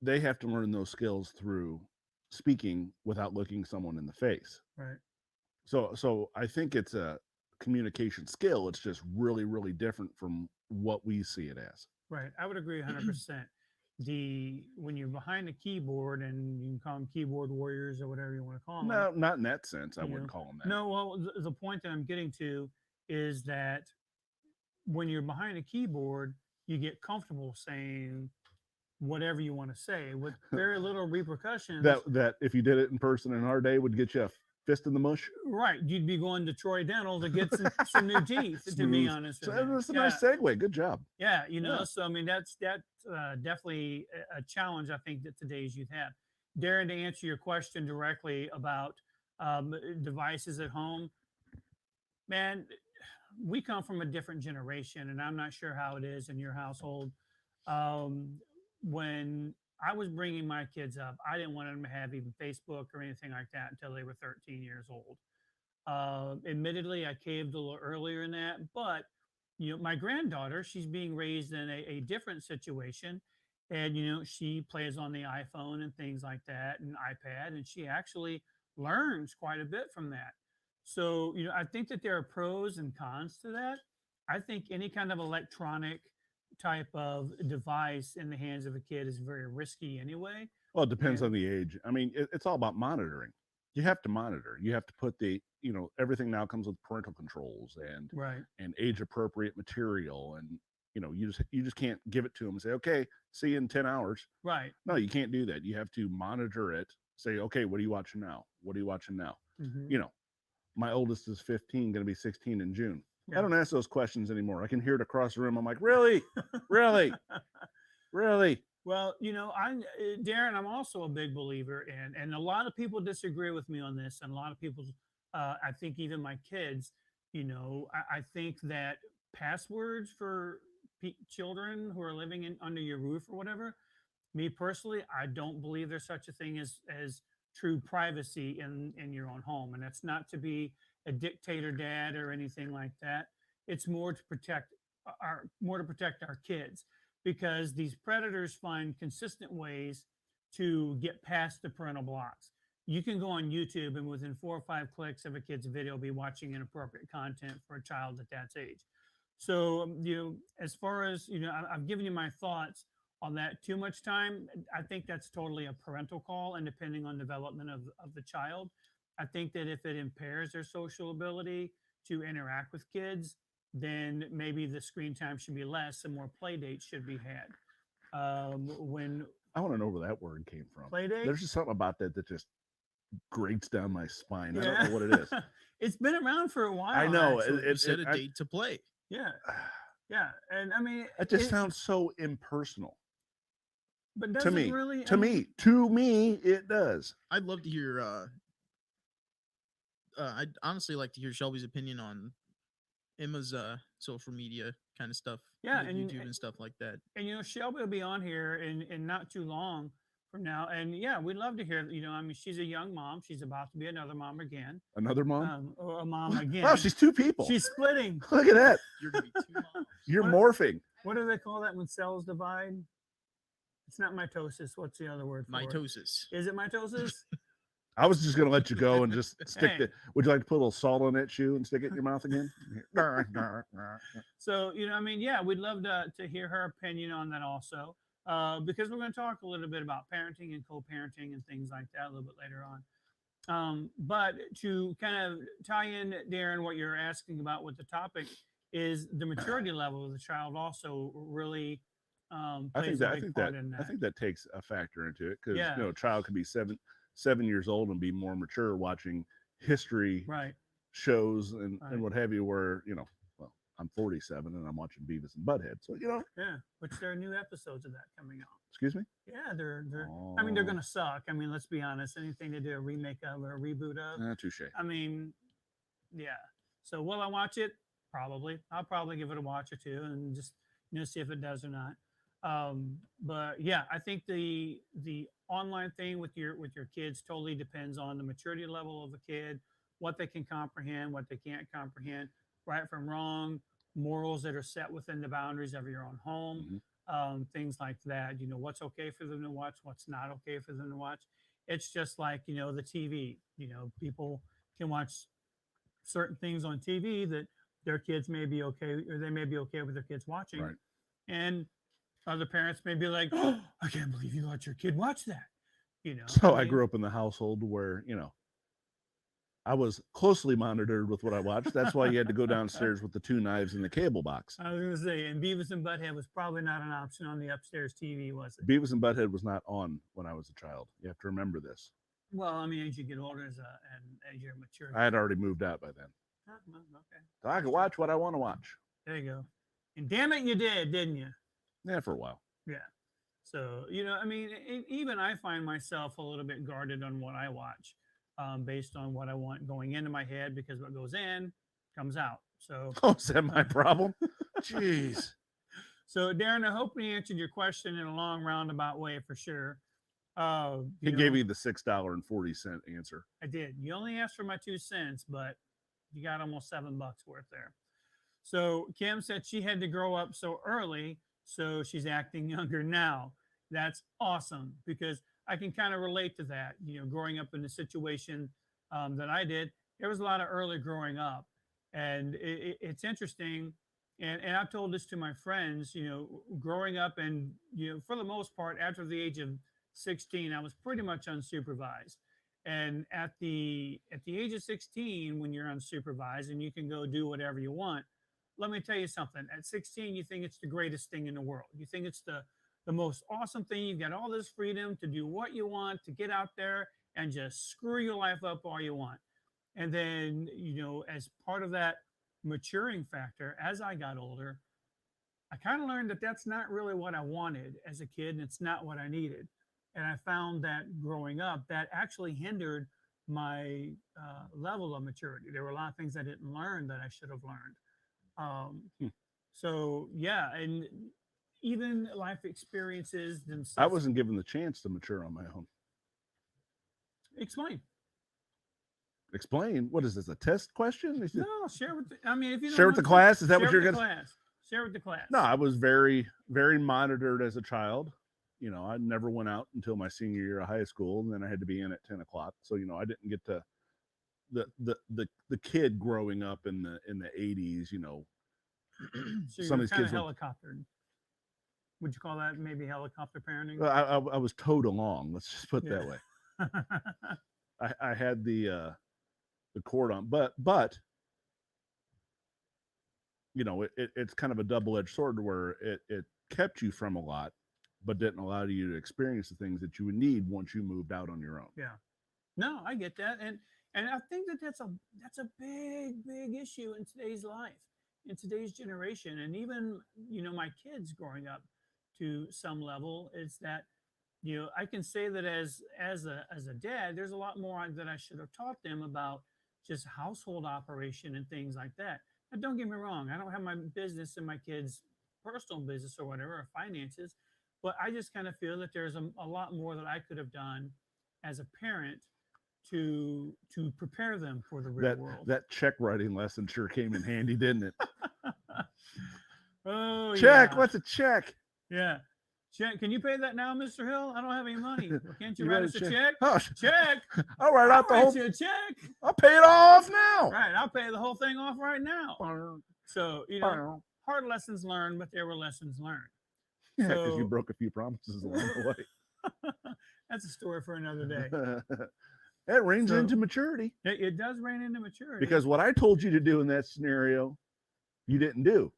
they have to learn those skills through speaking without looking someone in the face. Right. So I think it's a communication skill. It's just really, really different from what we see it as. Right. I would agree 100%. When you're behind a keyboard, and you can call them keyboard warriors or whatever you want to call them, No, not in that sense. I you wouldn't know, call them that. no, well, the point that I'm getting to is that when you're behind a keyboard, you get comfortable saying whatever you want to say with very little repercussions. That if you did it in person in our day would get you a fist in the mush. Right. You'd be going to Troy Dental to get some new teeth, to be Smooth. honest So with you. that's a Yeah. nice segue. Good job. Yeah. Yeah. So I mean, that's definitely a challenge I think that today's youth have. Darren, to answer your question directly about devices at home, man, we come from a different generation, and I'm not sure how it is in your household. When I was bringing my kids up, I didn't want them to have even Facebook or anything like that until they were 13 years old. Admittedly, I caved a little earlier in that, but my granddaughter, she's being raised in a different situation, and she plays on the iPhone and things like that, and iPad, and she actually learns quite a bit from that. So I think that there are pros and cons to that. I think any kind of electronic type of device in the hands of a kid is very risky anyway. Well, it depends And on the age. I mean, it's all about monitoring. You have to monitor. You have to put everything now comes with parental controls right, and age appropriate material, and you just can't give it to them and say, okay, see you in 10 hours. right. No, you can't do that. You have to monitor it. Say, okay, what are you watching now? What are you watching now? Hmm. You know, my oldest is 15, going to be 16 in June. I Yeah. don't ask those questions anymore. I can hear it across the room. I'm like, really, really, really. Well, Darren, I'm also a big believer in, and a lot of people disagree with me on this, and a lot of people, I think even my kids, I think that passwords for children who are living under your roof or whatever, me personally, I don't believe there's such a thing as true privacy in your own home, and that's not to be a dictator dad or anything like that. It's more to protect our kids, because these predators find consistent ways to get past the parental blocks. You can go on YouTube, and within 4 or 5 clicks of a kid's video, be watching inappropriate content for a child at that age. So, as far as I've given you my thoughts on that too much time. I think that's totally a parental call, and depending on development of the child. I think that if it impairs their social ability to interact with kids, then maybe the screen time should be less and more play dates should be had. When I want to know where that word came from. play date, There's just something about that that just grates down my spine. I yeah, don't know what it is. It's been around for a while. I know. actually. You set a date to play. Yeah, yeah, and I mean, It just sounds so impersonal but to doesn't me. really. To me, it does. I'd love to hear. I'd honestly like to hear Shelby's opinion on Emma's social media kind of stuff. Yeah, with and- YouTube and stuff like that. And Shelby will be on here in not too long from now, and yeah, we'd love to hear. I mean, she's a young mom. She's about to be another mom again. Another mom? Or a mom again. Wow, she's two people. She's splitting. Look at that. You're gonna be two moms. You're What- morphing. What do they call that when cells divide? It's not mitosis. What's the other word for it? Mitosis. Is it mitosis? I was just gonna let you go and just stick Hey. it. Would you like to put a little salt on that shoe and stick it in your mouth again? So, I mean, yeah, we'd love to hear her opinion on that also, because we're going to talk a little bit about parenting and co-parenting and things like that a little bit later on. But to kind of tie in, Darren, what you're asking about with the topic is the maturity level of the child also really plays a big part in that. I think that takes a factor into it because Yeah. a child could be 7 years old and be more mature watching history Right. shows and Right. what have you. Where well, I'm 47 and I'm watching Beavis and Butthead, so Yeah. Which there are new episodes of that coming out. excuse me. Yeah, they're. I mean, they're Oh. gonna suck. I mean, let's be honest. Anything to do a remake of or a reboot of. Touche. I mean, yeah. So will I watch it? Probably. I'll probably give it a watch or two and just see if it does or not. But yeah, I think the online thing with your kids totally depends on the maturity level of the kid, what they can comprehend, what they can't comprehend, right from wrong, morals that are set within the boundaries of your own home, things like that. What's okay for them to watch, what's not okay for them to watch. It's just like the TV. People can watch certain things on TV that their kids may be okay, or they may be okay with their kids watching, Right. and other parents may be like, "Oh, I can't believe you let your kid watch that." So I mean, grew up in the household where I was closely monitored with what I watched. That's why you had to go downstairs with the two knives and the cable box. I was gonna say, and Beavis and Butthead was probably not an option on the upstairs TV, was it? Beavis and Butthead was not on when I was a child. You have to remember this. Well, I mean, as you get older, and as you're mature. I had already moved out by then. Oh, well, okay, So I could watch what I want to watch. there you go. And damn it, you did, didn't you? Yeah, for a while. Yeah. So, I mean, even I find myself a little bit guarded on what I watch, based on what I want going into my head, because what goes in comes out. So, Oh, is that my problem? Jeez. so Darren, I hope we answered your question in a long roundabout way for sure. He gave you the $6.40 answer. I did. You only asked for my 2 cents, but you got almost $7 worth there. So Kim said she had to grow up so early, so she's acting younger now. That's awesome, because I can kind of relate to that. Growing up in the situation that I did, there was a lot of early growing up, and it's interesting. And I've told this to my friends. Growing up, and for the most part, after the age of 16, I was pretty much unsupervised. And at the age of 16, when you're unsupervised and you can go do whatever you want, let me tell you something. At 16, you think it's the greatest thing in the world. You think it's the most awesome thing. You've got all this freedom to do what you want, to get out there and just screw your life up all you want. And then, as part of that maturing factor, as I got older, I kind of learned that that's not really what I wanted as a kid, and it's not what I needed. And I found that growing up, that actually hindered my level of maturity. There were a lot of things I didn't learn that I should have learned. So yeah, and even life experiences themselves. I wasn't given the chance to mature on my own. Explain. Explain. What is this? A test question? No, share with. I mean, if you don't Share with want the to, class? Is that what share you're with the gonna? class. Share with the class. No, I was very, very monitored as a child. I never went out until my senior year of high school, and then I had to be in at 10 o'clock. So I didn't get to the kid growing up in the 80s. So some of these kind kids of were- helicoptered. Would you call that maybe helicopter parenting? Well, I was towed along. Let's just put it that way. I had the cord on, but you know, it's kind of a double-edged sword where it kept you from a lot, but didn't allow you to experience the things that you would need once you moved out on your own. Yeah. No, I get that, and I think that that's a big issue in today's life, in today's generation, and even my kids growing up to some level is that I can say that as a dad, there's a lot more that I should have taught them about just household operation and things like that. Now, don't get me wrong, I don't have my business and my kids' personal business or whatever, or finances, but I just kind of feel that there's a lot more that I could have done as a parent to prepare them for the real world. That check writing lesson sure came in handy, didn't it? Oh, check. yeah. What's a check? Yeah. Check. Can you pay that now, Mr. Hill? I don't have any money. Well, can't you You write write us a a check? check? Oh, Check. I'll write out the I'll whole. write you a check. I'll pay it all off now. Right. I'll pay the whole thing off right now. So, hard lessons learned, but there were lessons learned. Yeah, because So- you broke a few promises along the way. That's a story for another day. It reigns So- into maturity. It does reign into maturity. Because what I told you to do in that scenario, you didn't do.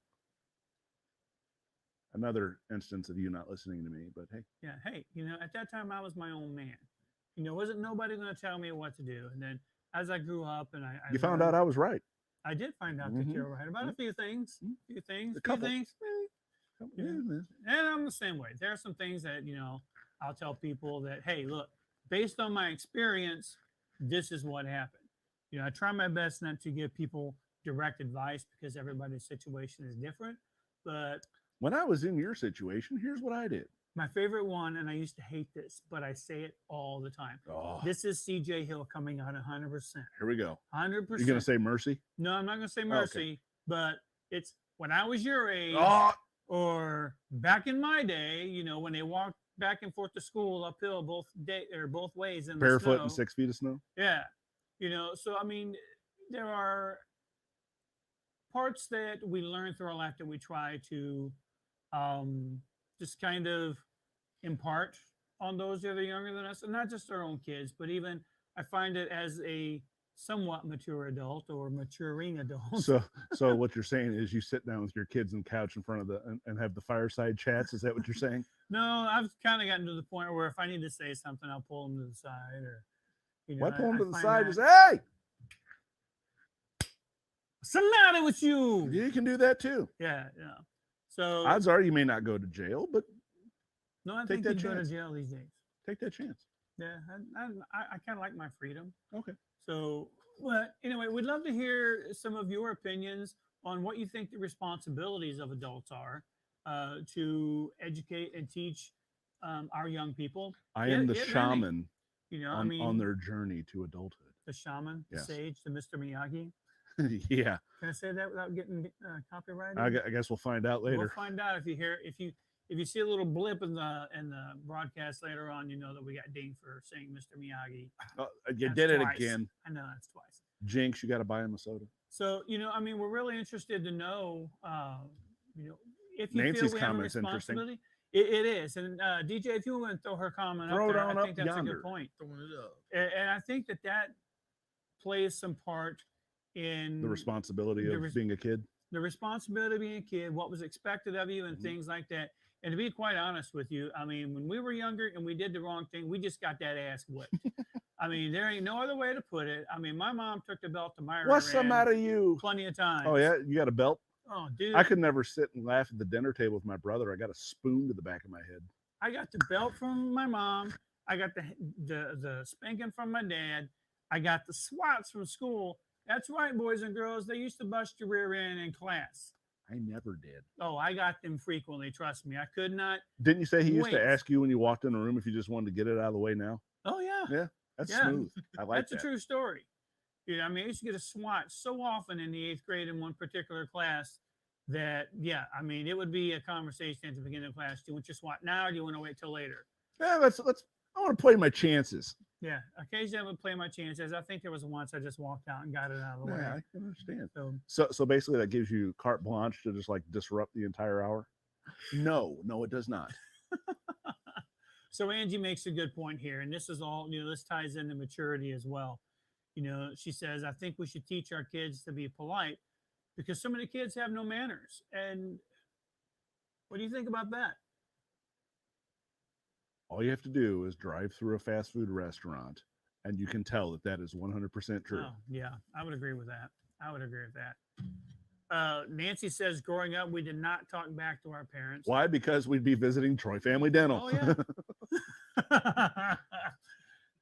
Another instance of you not listening to me, but hey. yeah, hey, at that time I was my own man. Wasn't nobody going to tell me what to do. And then as I grew up and I You found out I was right. I did find out that Mhm. you're right about a few things, A few couple. things. Yeah, man. And I'm the same way. There are some things that, I'll tell people that, hey, look, based on my experience, this is what happened. I try my best not to give people direct advice because everybody's situation is different. But When I was in your situation, here's what I did. my favorite one, and I used to hate this, but I say it all the time. Oh, This is CJ Hill coming out 100%. here we go. 100%. You're gonna say mercy? No, I'm not going to say mercy, but it's when I was your age. Oh, Or back in my day, when they walked back and forth to school uphill both ways in the barefoot snow. and 6 feet of snow. Yeah, so I mean, there are parts that we learn through our life that we try to just kind of impart on those that are younger than us, and not just our own kids, but even I find it as a somewhat mature adult or maturing adult. So what you're saying is you sit down with your kids on the couch in front of and have the fireside chats. Is that what you're saying? No, I've kind of gotten to the point where if I need to say something, I'll pull them to the side, or Why pull them to the find side that- and say, "Hey, Sonata with you. you can do that too." Yeah. So Odds are you may not go to jail, but no, I take think that you go to chance. jail these days. take that chance. Yeah, I kind of like my freedom. Okay. So, but anyway, we'd love to hear some of your opinions on what you think the responsibilities of adults are to educate and teach our young people. I am the It really- shaman on their journey to adulthood. the shaman, the Yes. sage, the Mr. Miyagi. Yeah, Can I say that without getting copyrighted? I guess we'll find out We'll later. find out if you see a little blip in the broadcast later on, you know that we got dinged for saying Mr. Miyagi. Oh, you That's did it twice. again. I know that's twice. Jinx, you got to buy him a soda. So we're really interested to know, if you Nancy's feel we have a comment's interesting. responsibility. It is, and DJ, if you want to throw her comment Throw up it there, on I up think that's a yonder. good point, Throwing it up. and I think that plays some part in The responsibility the of res- being a kid. the responsibility of being a kid, what was expected of you, and Mhm. things like that. And to be quite honest with you, I mean, when we were younger and we did the wrong thing, we just got that ass whipped. I mean, there ain't no other way to put it. I mean, my mom took the belt to my rear What's the end matter, you? plenty of times. Oh yeah, you got a belt. Oh, dude. I could never sit and laugh at the dinner table with my brother. I got a spoon to the back of my head. I got the belt from my mom. I got the spanking from my dad. I got the swats from school. That's right, boys and girls. They used to bust your rear end in class. I never did. Oh, I got them frequently. Trust me. I could not. Didn't you say he used Wait. to ask you when you walked in a room if you just wanted to get it out of the way now? Oh yeah, That's Yeah. smooth. I like that's that. a true story. I mean, I used to get a swat so often in the 8th grade in one particular class that, yeah, I mean, it would be a conversation at the beginning of class. Do you want your swat now, or do you want to wait till later? Yeah, let's. I want to play my chances. Yeah, occasionally I would play my chances. I think there was once I just walked out and got it out of the Yeah, way. I can understand. So So basically, that gives you carte blanche to just like disrupt the entire hour. No, it does not. So Angie makes a good point here, and this is all, this ties into maturity as well. She says, I think we should teach our kids to be polite because so many kids have no manners. And what do you think about that? All you have to do is drive through a fast food restaurant, and you can tell that that is 100% true. Oh, yeah, I would agree with that. I would agree with that. Nancy says, growing up, we did not talk back to our parents. Why? Because we'd be visiting Troy Family Dental. Oh, yeah.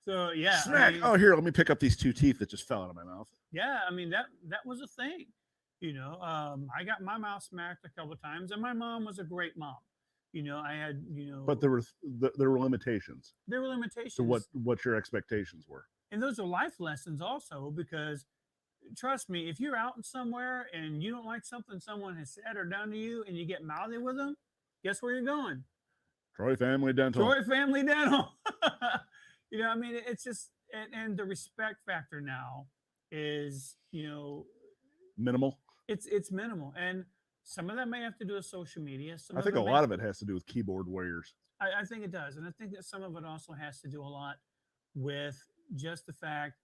So, yeah. Snack. Oh, here, let me pick up these 2 teeth that just fell out of my mouth. Yeah, I mean, that was a thing. I got my mouth smacked a couple of times, and my mom was a great mom. I had, But there were limitations there were limitations to what your expectations were. and those are life lessons also, because trust me, if you're out somewhere and you don't like something someone has said or done to you and you get mouthy with them, guess where you're going? Troy Family Dental. Troy Family Dental. I mean, it's just, and the respect factor now is, Minimal. it's minimal. And some of that may have to do with social media. I think a lot of it has to do with keyboard warriors. I think it does. And I think that some of it also has to do a lot with just the fact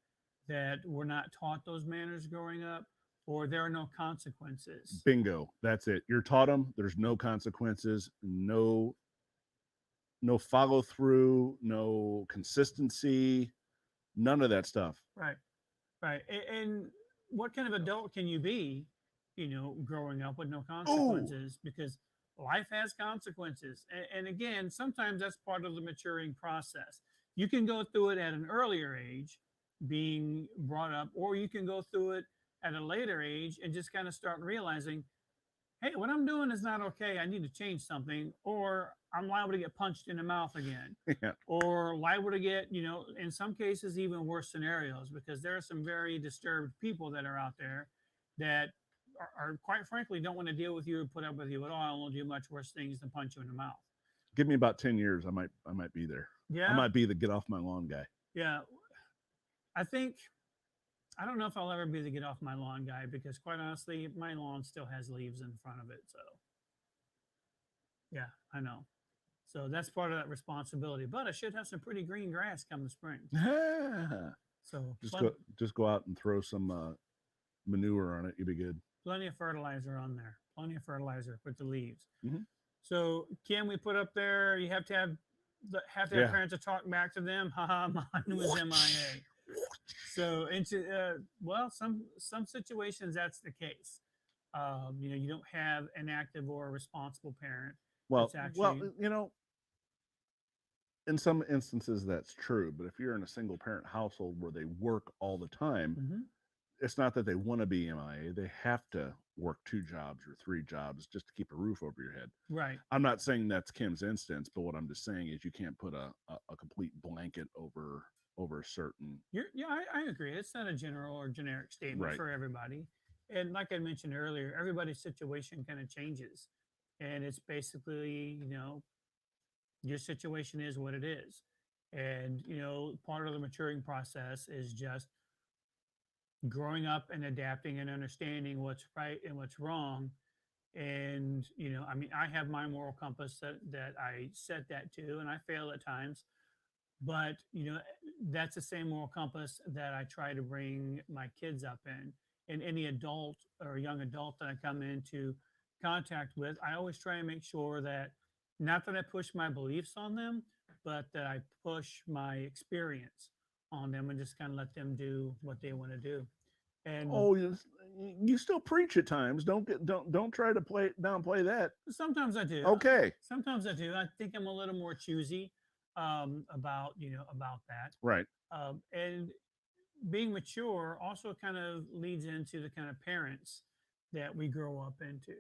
that we're not taught those manners growing up, or there are no consequences. Bingo. That's it. You're taught them. There's no consequences, no follow through, no consistency, none of that stuff. Right. Right. And what kind of adult can you be, growing up with no consequences? Because life has consequences. And again, sometimes that's part of the maturing process. You can go through it at an earlier age, being brought up, or you can go through it at a later age and just kind of start realizing, hey, what I'm doing is not okay. I need to change something, or I'm liable to get punched in the mouth again, Yeah. or liable to get, in some cases, even worse scenarios, because there are some very disturbed people that are out there that are quite frankly don't want to deal with you or put up with you at all and will do much worse things than punch you in the mouth. Give me about 10 years. I might be there. Yeah. I might be the get off my lawn guy. Yeah. I don't know if I'll ever be the get off my lawn guy, because quite honestly, my lawn still has leaves in front of it. So yeah, I know. So that's part of that responsibility, but I should have some pretty green grass come the spring. So just go out and throw some manure on it. You'll be good. Plenty of fertilizer on there. Plenty of fertilizer with the leaves. Mhm. So can we put up there? You have to have Yeah. parents to talk back to them. Haha, mine was MIA. So some situations that's the case. You don't have an active or a responsible parent. Well, It's actually- in some instances that's true, but if you're in a single parent household where they work all the time, Mhm. it's not that they want to be MIA. They have to work 2 jobs or 3 jobs just to keep a roof over your head. Right. I'm not saying that's Kim's instance, but what I'm just saying is you can't put a complete blanket over a certain. I agree. It's not a general or generic statement Right. for everybody. And like I mentioned earlier, everybody's situation kind of changes. And it's basically, your situation is what it is. And, part of the maturing process is just growing up and adapting and understanding what's right and what's wrong. And, I mean, I have my moral compass that I set that to, and I fail at times. But, that's the same moral compass that I try to bring my kids up in. And any adult or young adult that I come into contact with, I always try and make sure that not that I push my beliefs on them, but that I push my experience on them and just kind of let them do what they want to do. And Oh, you still preach at times. Don't try to downplay that. sometimes I do. Okay. Sometimes I do. I think I'm a little more choosy about that. Right. And being mature also kind of leads into the kind of parents that we grow up into.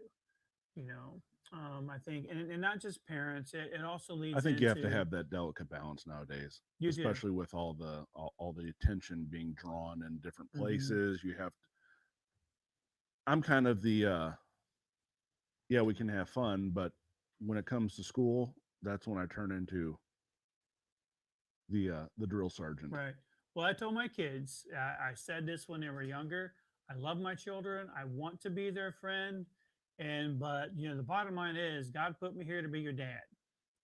I think, and not just parents. It also leads. I think you have to into- have that delicate balance nowadays, You do. especially with all the attention being drawn in different Mhm. places. You have. I'm kind of the. Yeah, we can have fun, but when it comes to school, that's when I turn into the drill sergeant. Right. Well, I told my kids, I said this when they were younger. I love my children. I want to be their friend. But the bottom line is God put me here to be your dad.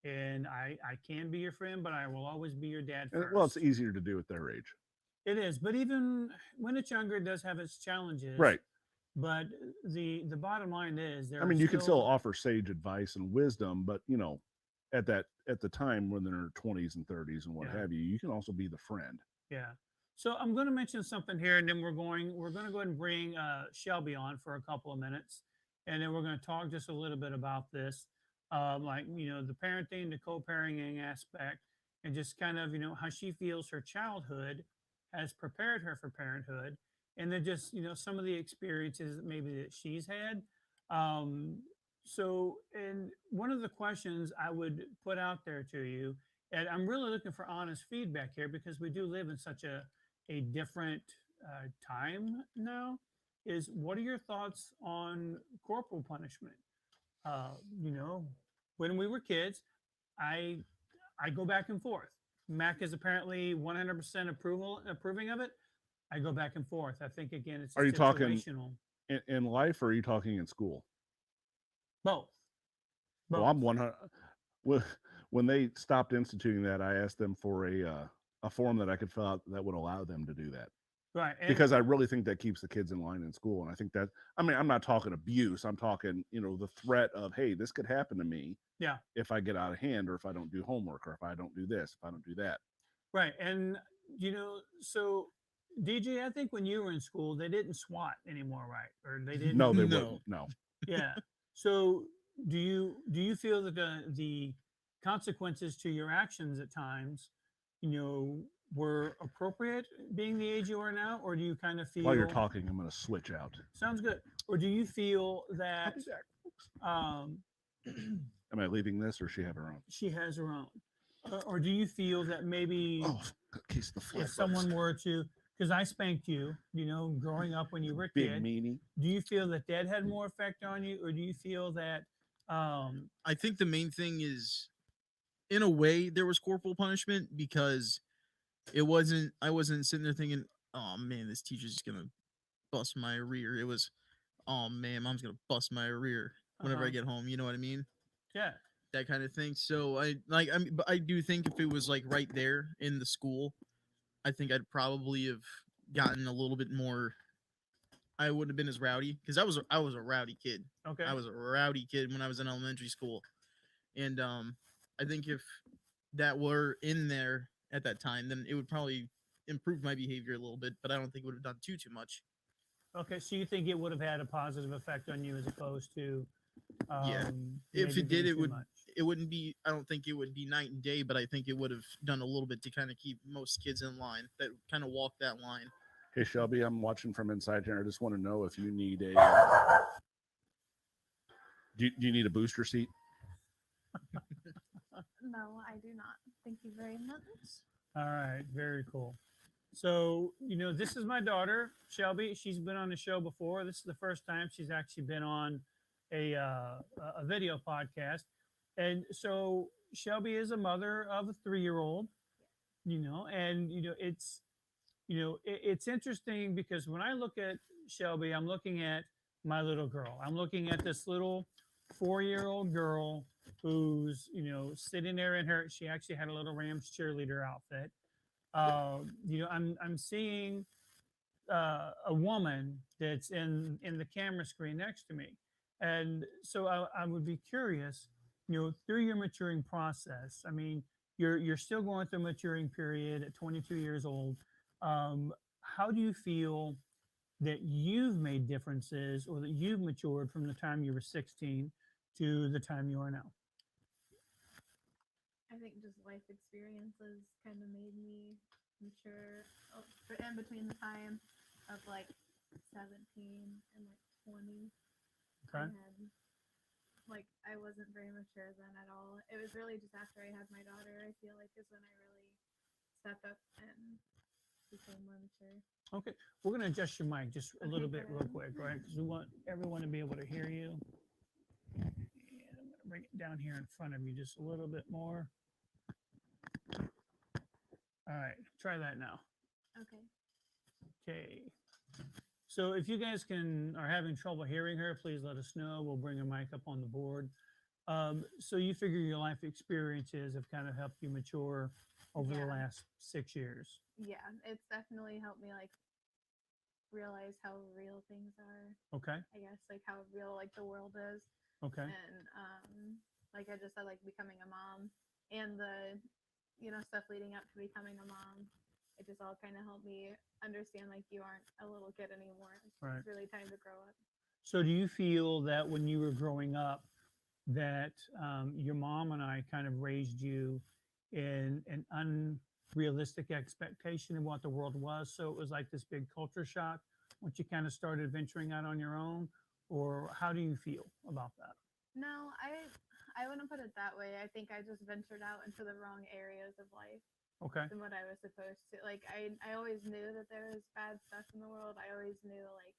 And I can be your friend, but I will always be your dad And, first. well, it's easier to do at their age. It is, but even when it's younger, it does have its challenges. Right. But the bottom line is there. I mean, you can still offer sage advice and wisdom, but at the time when they're in their 20s and 30s and what Yeah. have you, you can also be the friend. Yeah. So I'm going to mention something here, and then we're going to go ahead and bring Shelby on for a couple of minutes, and then we're going to talk just a little bit about this, like the parenting, the co-parenting aspect, and just kind of how she feels her childhood has prepared her for parenthood, and then just some of the experiences that maybe that she's had. Um, and one of the questions I would put out there to you, and I'm really looking for honest feedback here because we do live in such a different time now, is what are your thoughts on corporal punishment? Uh, you know, when we were kids, I I go back and forth. Mac is apparently 100% approving of it. I go back and forth. I think again, it's Are you talking situational. in life, or are you talking in school? Both. Well, Both. I'm 100. When they stopped instituting that, I asked them for a form that I could fill out that would allow them to do that, Right. And because I really think that keeps the kids in line in school. And I think that, I mean, I'm not talking abuse. I'm talking, the threat of, hey, this could happen to me yeah. if I get out of hand, or if I don't do homework, or if I don't do this, if I don't do that. Right. And so DJ, I think when you were in school, they didn't SWAT anymore, right? Or they didn't. No, they No. wouldn't. No. Yeah. So do you feel that the consequences to your actions at times, were appropriate being the age you are now, or do you kind of feel While you're talking, I'm going to switch out. sounds good, or do you feel that um, Am I leaving this, or she have her own? she has her own, or do you feel that maybe Oh, in case the fly if someone were to, because I spanked you, growing up when you were a big kid, meanie. do you feel that that had more effect on you, or do you feel that I think the main thing is, in a way, there was corporal punishment because I wasn't sitting there thinking, oh man, this teacher's just gonna bust my rear. It was, oh man, mom's gonna bust my rear whenever Uh-huh. I get home. You know what I mean? yeah, That kind of thing. So but I do think if it was like right there in the school, I think I'd probably have gotten a little bit more. I wouldn't have been as rowdy because I was a rowdy kid. okay, I was a rowdy kid when I was in elementary school, and I think if that were in there at that time, then it would probably improve my behavior a little bit. But I don't think it would have done too much. okay. So you think it would have had a positive effect on you as opposed to Yeah. If maybe it did, being it too would. much? It wouldn't be. I don't think it would be night and day, but I think it would have done a little bit to kind of keep most kids in line that kind of walk that line. Hey, Shelby, I'm watching from inside here. I just want to know if you need a. Do you need a booster seat? No, I do not. Thank you very much. All right, very cool. So, this is my daughter, Shelby. She's been on the show before. This is the first time she's actually been on a video podcast. And so Shelby is a mother of a 3-year-old, and it's interesting because when I look at Shelby, I'm looking at my little girl. I'm looking at this little 4-year-old girl who's sitting there in her. She actually had a little Rams cheerleader outfit. I'm seeing a woman that's in the camera screen next to me, and so I would be curious, through your maturing process. I mean, you're still going through a maturing period at 22 years old. How do you feel that you've made differences or that you've matured from the time you were 16 to the time you are now? I think just life experiences kind of made me mature. But in between the time of like 17 and like 20, Okay. I wasn't very mature then at all. It was really just after I had my daughter, I feel like, is when I really stepped up and became more mature. Okay, we're gonna adjust your mic just a Okay, little bit go real ahead. quick, right? Because we want everyone to be able to hear you. And I'm gonna bring it down here in front of you just a little bit more. All right, try that now. Okay. Okay. So if you guys are having trouble hearing her, please let us know. We'll bring a mic up on the board. So you figure your life experiences have kind of helped you mature over the Yeah. last 6 years. Yeah, it's definitely helped me like realize how real things are. Okay. I guess like how real like the world is, Okay. and like I just said, like becoming a mom and the stuff leading up to becoming a mom. It just all kind of helped me understand like you aren't a little kid anymore. Right. It's really time to grow up. So do you feel that when you were growing up, that your mom and I kind of raised you in an unrealistic expectation of what the world was? So it was like this big culture shock once you kind of started venturing out on your own, or how do you feel about that? No, I wouldn't put it that way. I think I just ventured out into the wrong areas of life Okay. than what I was supposed to. Like I always knew that there was bad stuff in the world. I always knew like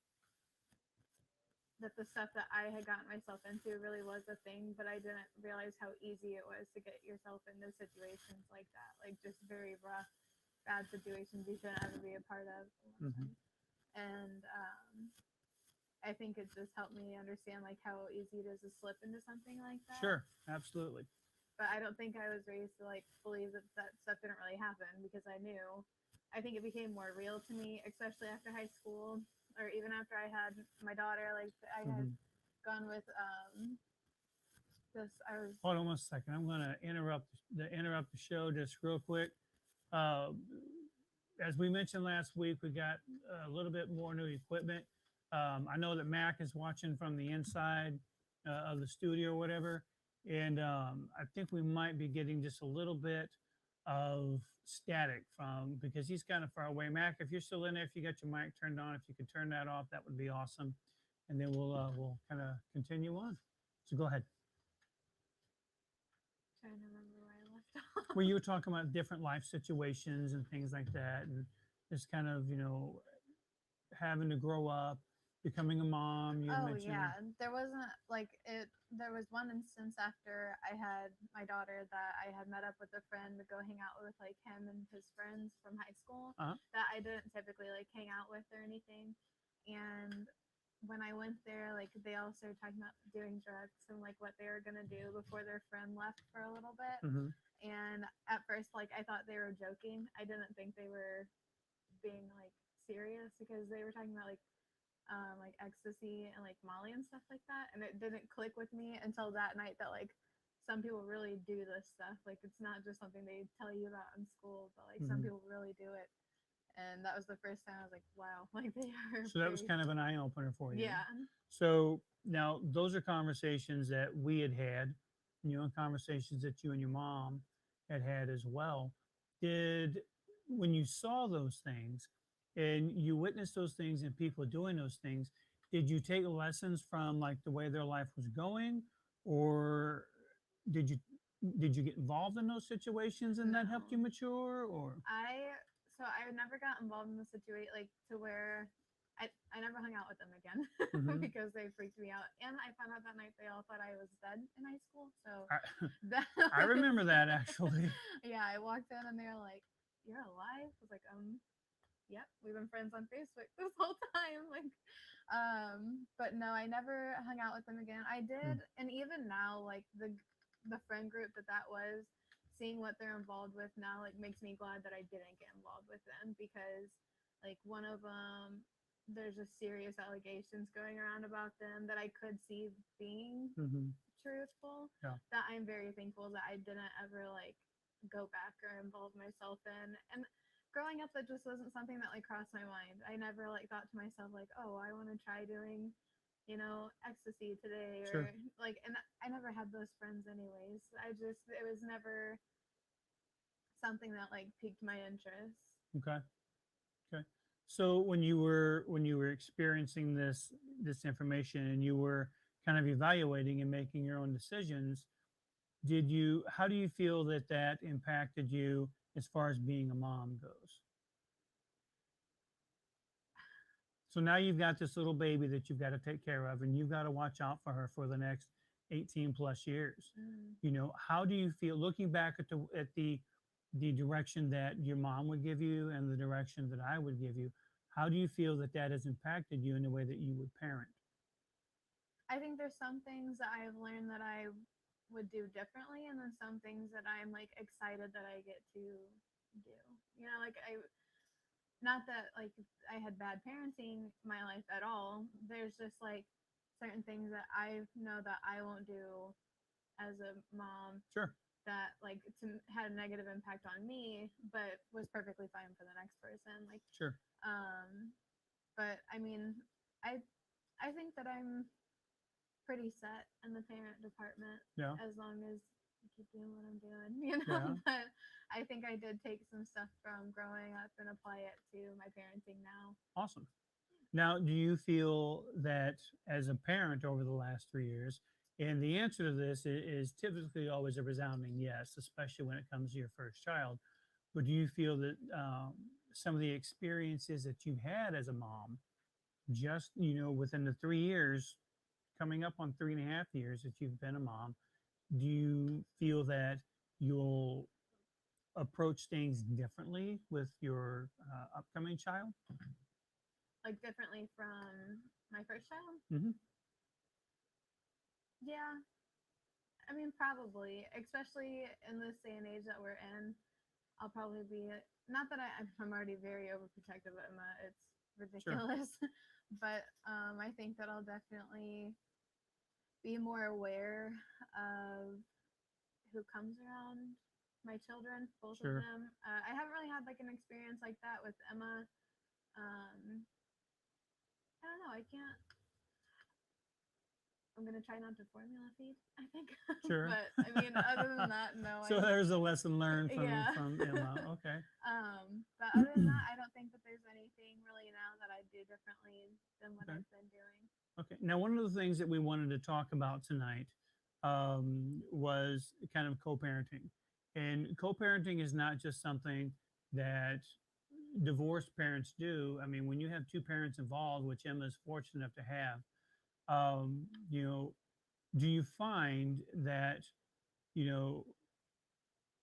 that the stuff that I had gotten myself into really was a thing, but I didn't realize how easy it was to get yourself into situations like that. Like just very rough, bad situations you shouldn't ever be a part of. Mhm. And I think it just helped me understand like how easy it is to slip into something like that. Sure. Absolutely. But I don't think I was raised to like believe that that stuff didn't really happen because I knew. I think it became more real to me, especially after high school or even after I had my daughter. Like I had Mhm. gone with this. I was Hold on one second. I'm going to interrupt the show just real quick. Uh, as we mentioned last week, we got a little bit more new equipment. I know that Mac is watching from the inside of the studio or whatever, and I think we might be getting just a little bit of static from because he's kind of far away. Mac, if you're still in there, if you got your mic turned on, if you could turn that off, that would be awesome. And then we'll kind of continue on. So go ahead. trying to remember where I left off. Where you were talking about different life situations and things like that, and just kind of having to grow up, becoming a mom. You Oh mentioned. yeah, there wasn't like it. There was one instance after I had my daughter that I had met up with a friend to go hang out with like him and his friends from high school Uh-huh. that I didn't typically like hang out with or anything. And when I went there, like they all started talking about doing drugs and like what they were gonna do before their friend left for a little bit. Mhm. And at first, like I thought they were joking. I didn't think they were being like serious because they were talking about like ecstasy and like Molly and stuff like that. And it didn't click with me until that night that like some people really do this stuff. Like it's not just something they tell you about in school, but like some Mhm. people really do it. And that was the first time I was like, wow, like they are. So that was very- kind of an eye opener for you. yeah. So now those are conversations that we had, and conversations that you and your mom had as well. Did when you saw those things and you witnessed those things and people doing those things, did you take lessons from like the way their life was going, or did you did you get involved in those situations and that helped you No. mature, or I never got involved in the situation like to where I never hung out with them again Mhm. because they freaked me out. And I found out that night they all thought I was dead in high school. So I, that I remember was- that actually. Yeah, I walked in and they were like, "You're alive?" I was like, yep, we've been friends on Facebook this whole time." Like, but no, I never hung out with them again. I did, and even now, like the friend group that was, seeing what they're involved with now, like makes me glad that I didn't get involved with them because, like, one of them, there's just serious allegations going around about them that I could see being Mhm. truthful. Yeah. That I'm very thankful that I didn't ever like go back or involve myself in. And growing up, that just wasn't something that like crossed my mind. I never like thought to myself like, oh, I want to try doing, ecstasy today or Sure. like. And I never had those friends anyways. It was never something that like piqued my interest. Okay. Okay. So when you were experiencing this information and you were kind of evaluating and making your own decisions, how do you feel that impacted you as far as being a mom goes? So now you've got this little baby that you've got to take care of and you've got to watch out for her for the next 18 plus years. How do you feel looking back at the direction that your mom would give you and the direction that I would give you? How do you feel that that has impacted you in the way that you would parent? I think there's some things that I've learned that I would do differently, and then some things that I'm like excited that I get to do. You know, like not that like I had bad parenting my life at all. There's just like certain things that I know that I won't do as a mom Sure. that like had a negative impact on me, but was perfectly fine for the next person. Like, Sure. but I mean, I I think that I'm pretty set in the parent department Yeah. as long as I keep doing what I'm doing, you know. Yeah. But I think I did take some stuff from growing up and apply it to my parenting now. Awesome. Now, do you feel that as a parent over the last 3 years, and the answer to this is typically always a resounding yes, especially when it comes to your first child. But do you feel that some of the experiences that you had as a mom, just within the 3 years, coming up on 3.5 years that you've been a mom, do you feel that you'll approach things differently with your upcoming child? Like differently from my first child. Mm-hmm. Yeah, I mean probably, especially in this day and age that we're in. I'll probably be not that I'm already very overprotective of Emma. It's Sure. ridiculous, but I think that I'll definitely be more aware of who comes around my children, both of Sure. them. I haven't really had like an experience like that with Emma. I don't know. I can't. I'm gonna try not to formula feed, I think. Sure. But I mean, other than that, no. So there's a lesson learned from Yeah. from Emma. Okay. But other than that, I don't think that there's anything really now that I do differently than what Okay. I've been doing. Okay. Now, one of the things that we wanted to talk about tonight was kind of co-parenting, and co-parenting is not just something that divorced parents do. I mean, when you have two parents involved, which Emma is fortunate enough to have, um, you know, do you find that you know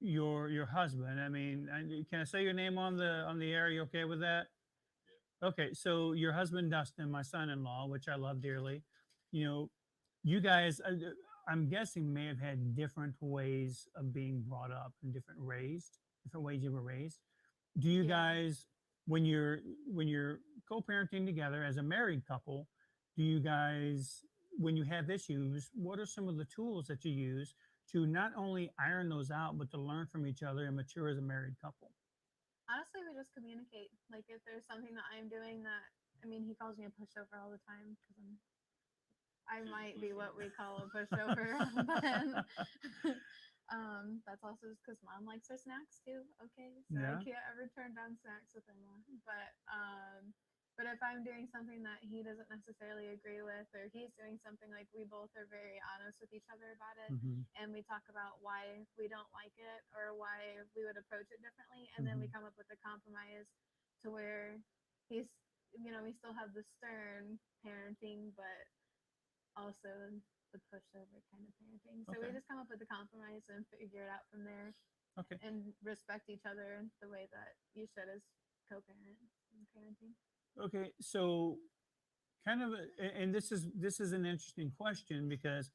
your husband? I mean, can I say your name on the air? Are you okay with that? Okay, so your husband Dustin, my son-in-law, which I love dearly, you know, you guys, I'm guessing, may have had different ways of being brought up and different ways you were raised. Do you Yeah. guys, when you're co-parenting together as a married couple, do you guys, when you have issues, what are some of the tools that you use to not only iron those out, but to learn from each other and mature as a married couple? Honestly, we just communicate. Like if there's something that I'm doing that, I mean, he calls me a pushover all the time because I might be what we call a pushover, but that's also just because mom likes her snacks too. Okay, so I Yeah. can't ever turn down snacks with Emma. But if I'm doing something that he doesn't necessarily agree with, or he's doing something, like we both are very honest with each other about it, Hmm. and we talk about why we don't like it or why we would approach it differently, and then we come up with a compromise to where he's, we still have the stern parenting, but also the pushover kind of parenting. So we Okay. just come up with a compromise and figure it out from there, Okay. and respect each other the way that you should as co-parent and parenting. Okay. So kind of, and this is an interesting question because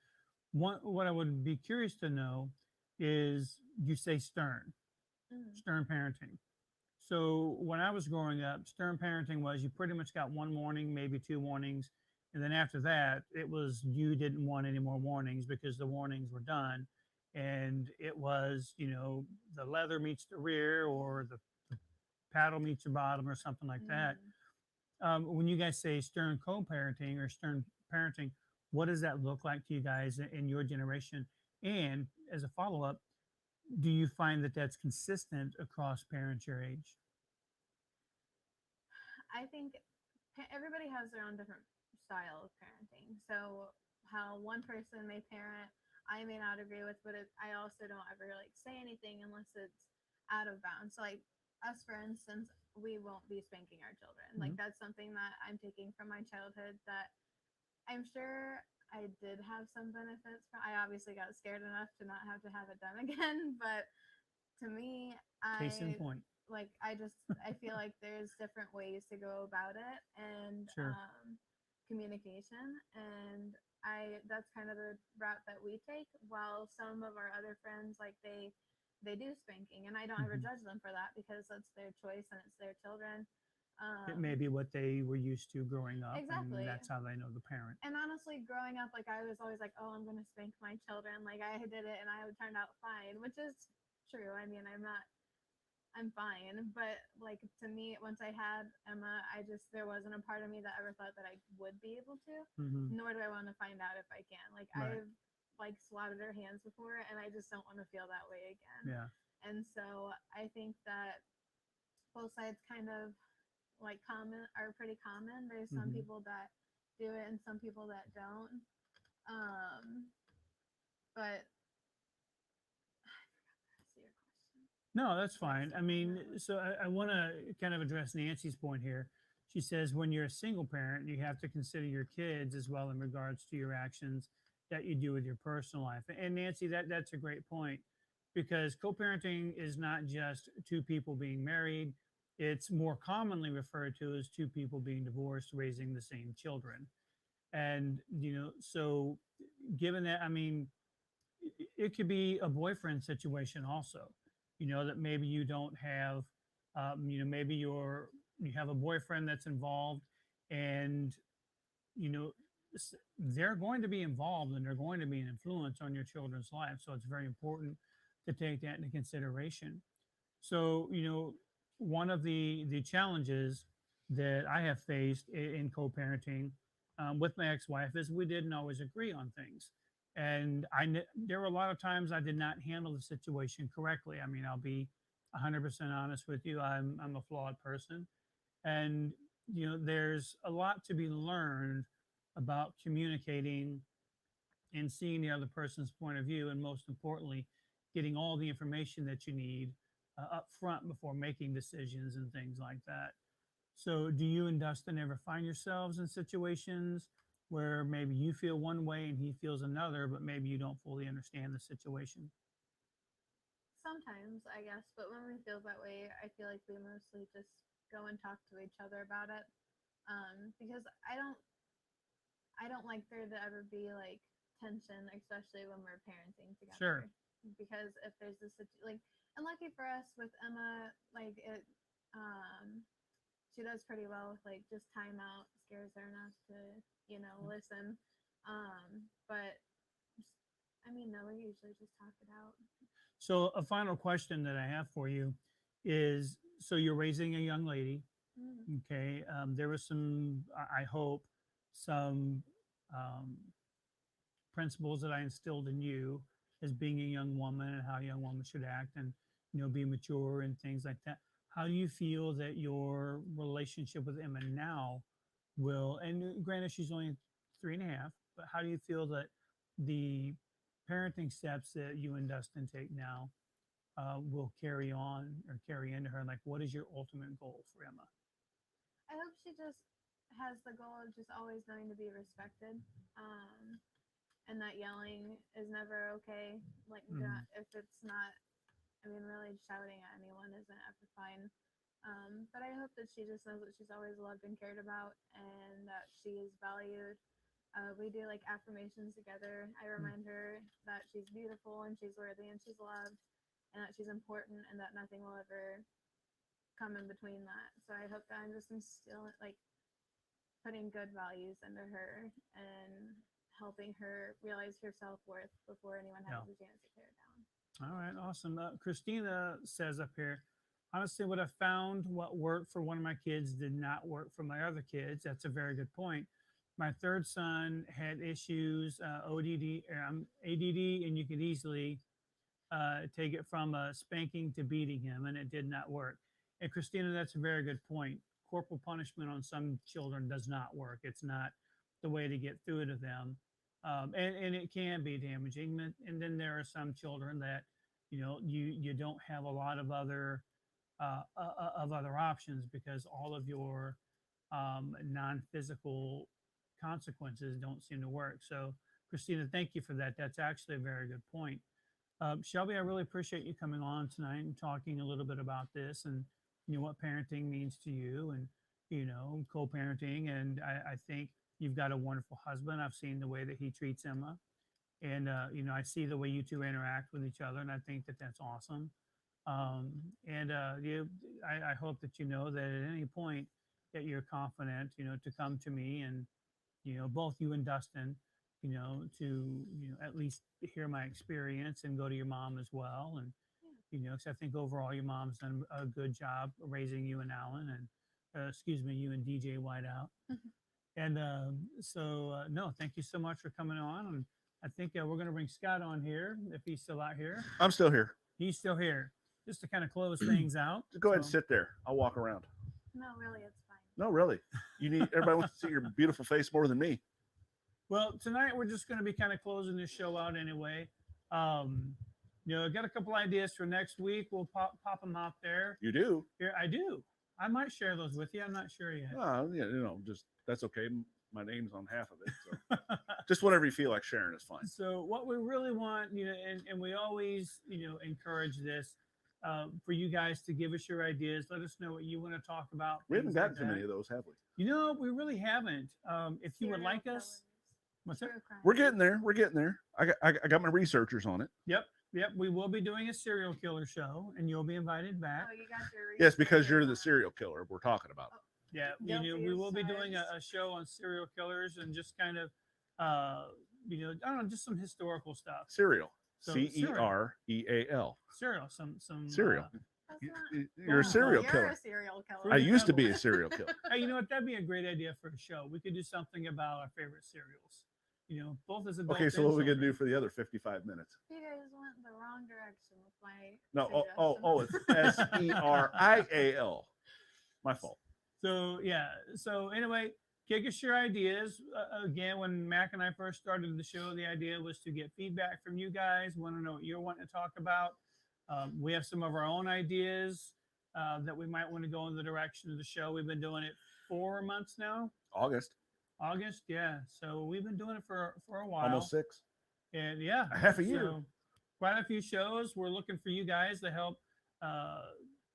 what I would be curious to know is you say Mm. stern parenting. So when I was growing up, stern parenting was you pretty much got one warning, maybe two warnings, and then after that, it was you didn't want any more warnings because the warnings were done, and it was the leather meets the rear or the paddle meets the bottom or something like that. Mm. When you guys say stern co-parenting or stern parenting, what does that look like to you guys in your generation? And as a follow-up, do you find that that's consistent across parents your age? I think everybody has their own different style of parenting. So how one person may parent, I may not agree with, but I also don't ever like say anything unless it's out of bounds. So like us, for instance, we won't be spanking our children. Like Mhm. that's something that I'm taking from my childhood that I'm sure I did have some benefits from. I obviously got scared enough to not have to have it done again, but to me, Case in I point. like I feel like there's different ways to go about it, and Sure. communication, and that's kind of the route that we take. While some of our other friends, like they do spanking, and I don't ever Mhm. judge them for that because that's their choice and it's their children. It may be what they were used to growing up, and Exactly. that's how they know the parent. And honestly, growing up, like I was always like, "Oh, I'm gonna spank my children." Like I did it, and I would turn out fine, which is true. I mean, I'm fine. But like to me, once I had Emma, there wasn't a part of me that ever thought that I would be able to. Hmm. Nor do I want to find out if I can. Like Right. I've like swatted her hands before, and I just don't want to feel that way again. Yeah. And so I think that both sides kind of like are pretty common. There's some Mhm. people that do it and some people that don't. But that's your question. No, that's fine. I mean, Definitely. so I want to kind of address Nancy's point here. She says when you're a single parent, you have to consider your kids as well in regards to your actions that you do with your personal life. And Nancy, that's a great point because co-parenting is not just two people being married. It's more commonly referred to as two people being divorced, raising the same children. And, so given that, I mean, it could be a boyfriend situation also, that maybe you don't have, maybe you have a boyfriend that's involved, and you know they're going to be involved and they're going to be an influence on your children's life, so it's very important to take that into consideration. So one of the challenges that I have faced in co-parenting with my ex-wife is we didn't always agree on things, and there were a lot of times I did not handle the situation correctly. I mean, I'll be 100% honest with you. I'm a flawed person, and there's a lot to be learned about communicating and seeing the other person's point of view, and most importantly, getting all the information that you need up front before making decisions and things like that. So, do you and Dustin ever find yourselves in situations where maybe you feel one way and he feels another, but maybe you don't fully understand the situation? Sometimes, I guess, but when we feel that way, I feel like we mostly just go and talk to each other about it. Because I don't like there to ever be like tension, especially when we're parenting Sure. together. Because if there's this like, and lucky for us with Emma, like she does pretty well with like just timeout scares her enough to listen. But I mean, no, we usually just talk it out. So, a final question that I have for you is, so you're raising a young lady. Mm. Okay. There was some, I hope, some um, principles that I instilled in you as being a young woman and how a young woman should act and, be mature and things like that. How do you feel that your relationship with Emma now will, and granted, she's only 3.5, but how do you feel that the parenting steps that you and Dustin take now will carry on or carry into her? Like, what is your ultimate goal for Emma? I hope she just has the goal of just always knowing to be respected. And that yelling is never okay. Like, Mhm. if it's not, I mean, really shouting at anyone isn't ever fine. But I hope that she just knows that she's always loved and cared about and that she is valued. We do like affirmations together. I remind her that she's beautiful and she's worthy and she's loved and that she's important and that nothing will ever come in between that. So I hope that I'm just instilling, like, putting good values into her and helping her realize her self worth before anyone has Yeah. a chance to tear it down. All right, awesome. Christina says up here, honestly, what I found what worked for one of my kids did not work for my other kids. That's a very good point. My third son had issues, ADD, and you could easily take it from spanking to beating him, and it did not work. And Christina, that's a very good point. Corporal punishment on some children does not work. It's not the way to get through to them, and it can be damaging. And then there are some children that you don't have a lot of other options because all of your non-physical consequences don't seem to work. So, Christina, thank you for that. That's actually a very good point. Shelby, I really appreciate you coming on tonight and talking a little bit about this. And what parenting means to you, and co-parenting. And I think you've got a wonderful husband. I've seen the way that he treats Emma, and I see the way you two interact with each other, and I think that that's awesome. And I hope that you know that at any point that you're confident, to come to me, and both you and Dustin, to at least hear my experience, and go to your mom as well. And because I think overall your mom's done a good job raising you and Alan, and excuse me, you and DJ Whiteout. And no, thank you so much for coming on. And I think we're going to bring Scott on here if he's still out here. I'm still here. He's still here, just to kind of close things out. Go ahead and So- sit there. I'll walk around. No, really, it's fine. No, really. Everybody wants to see your beautiful face more than me. Well, tonight we're just going to be kind of closing this show out anyway. I got a couple ideas for next week. We'll pop them out there. You do? Here, I do. I might share those with you. I'm not sure yet. Just that's okay. My name's on half of it. So just whatever you feel like sharing is fine. So what we really want, and we always, encourage this for you guys to give us your ideas. Let us know what you want to talk about. We haven't things like gotten too many that. of those, have we? We really haven't. If you would Serial like killers, us, what's that? true crime. We're getting there. We're getting there. I got my researchers on it. Yep, we will be doing a serial killer show, and you'll be invited back. Oh, you got your Yes, because research you're the on. serial killer we're talking about. Yeah, Guilty we as will be doing a charged. show on serial killers, and just kind of, I don't know, just some historical stuff. Cereal. So, Cereal. Serial, some Cereal. That's You- not- You're a serial You're killer. a serial killer. I used to be a serial killer. Hey, you know what? That'd be a great idea for a show. We could do something about our favorite cereals. Both as adults. Okay, so and what are we gonna children. do for the other 55 minutes? You guys went the wrong direction with my. No, suggestion. it's Serial. My fault. So yeah. So anyway, kick us your ideas. Again, when Mac and I first started the show, the idea was to get feedback from you guys. Want to know what you're wanting to talk about. We have some of our own ideas that we might want to go in the direction of the show. We've been doing it 4 months now. August, Yeah. So we've been doing it for a while. almost 6. And yeah, A half a year. so quite a few shows. We're looking for you guys to help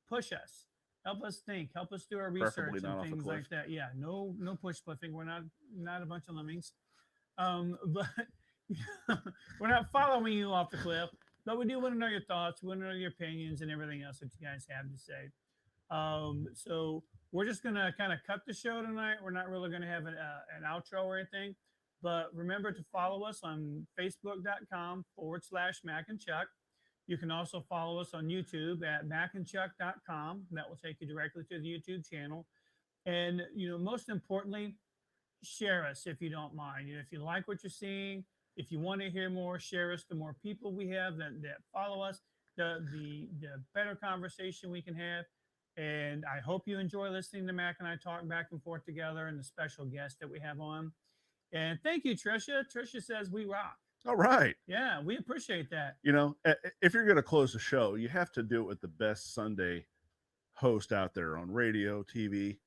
push us, help us think, help us do our Preferably research not and off a things cliff. like that. Yeah, no push cliffing. We're not a bunch of lemmings, but we're not following you off the cliff. But we do want to know your thoughts. We want to know your opinions and everything else that you guys have to say. So we're just gonna kind of cut the show tonight. We're not really gonna have an outro or anything. But remember to follow us on facebook.com/Mac and Chuck. You can also follow us on YouTube at macandchuck.com. That will take you directly to the YouTube channel. And, most importantly, share us if you don't mind. If you like what you're seeing, if you want to hear more, share us. The more people we have that follow us, the better conversation we can have. And I hope you enjoy listening to Mac and I talk back and forth together, and the special guest that we have on. And thank you, Trisha. Trisha says we rock. All right. Yeah, we appreciate that. If you're going to close the show, you have to do it with the best Sunday host out there on radio, TV,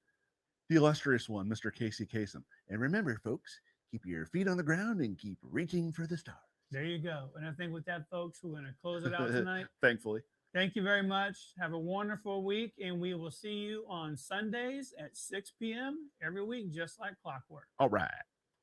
the illustrious one, Mr. Casey Kasem. And remember, folks, keep your feet on the ground and keep reaching for the stars. There you go. And I think with that, folks, we're going to close it out tonight. Thankfully. Thank you very much. Have a wonderful week, and we will see you on Sundays at 6 p.m. every week, just like clockwork. All right.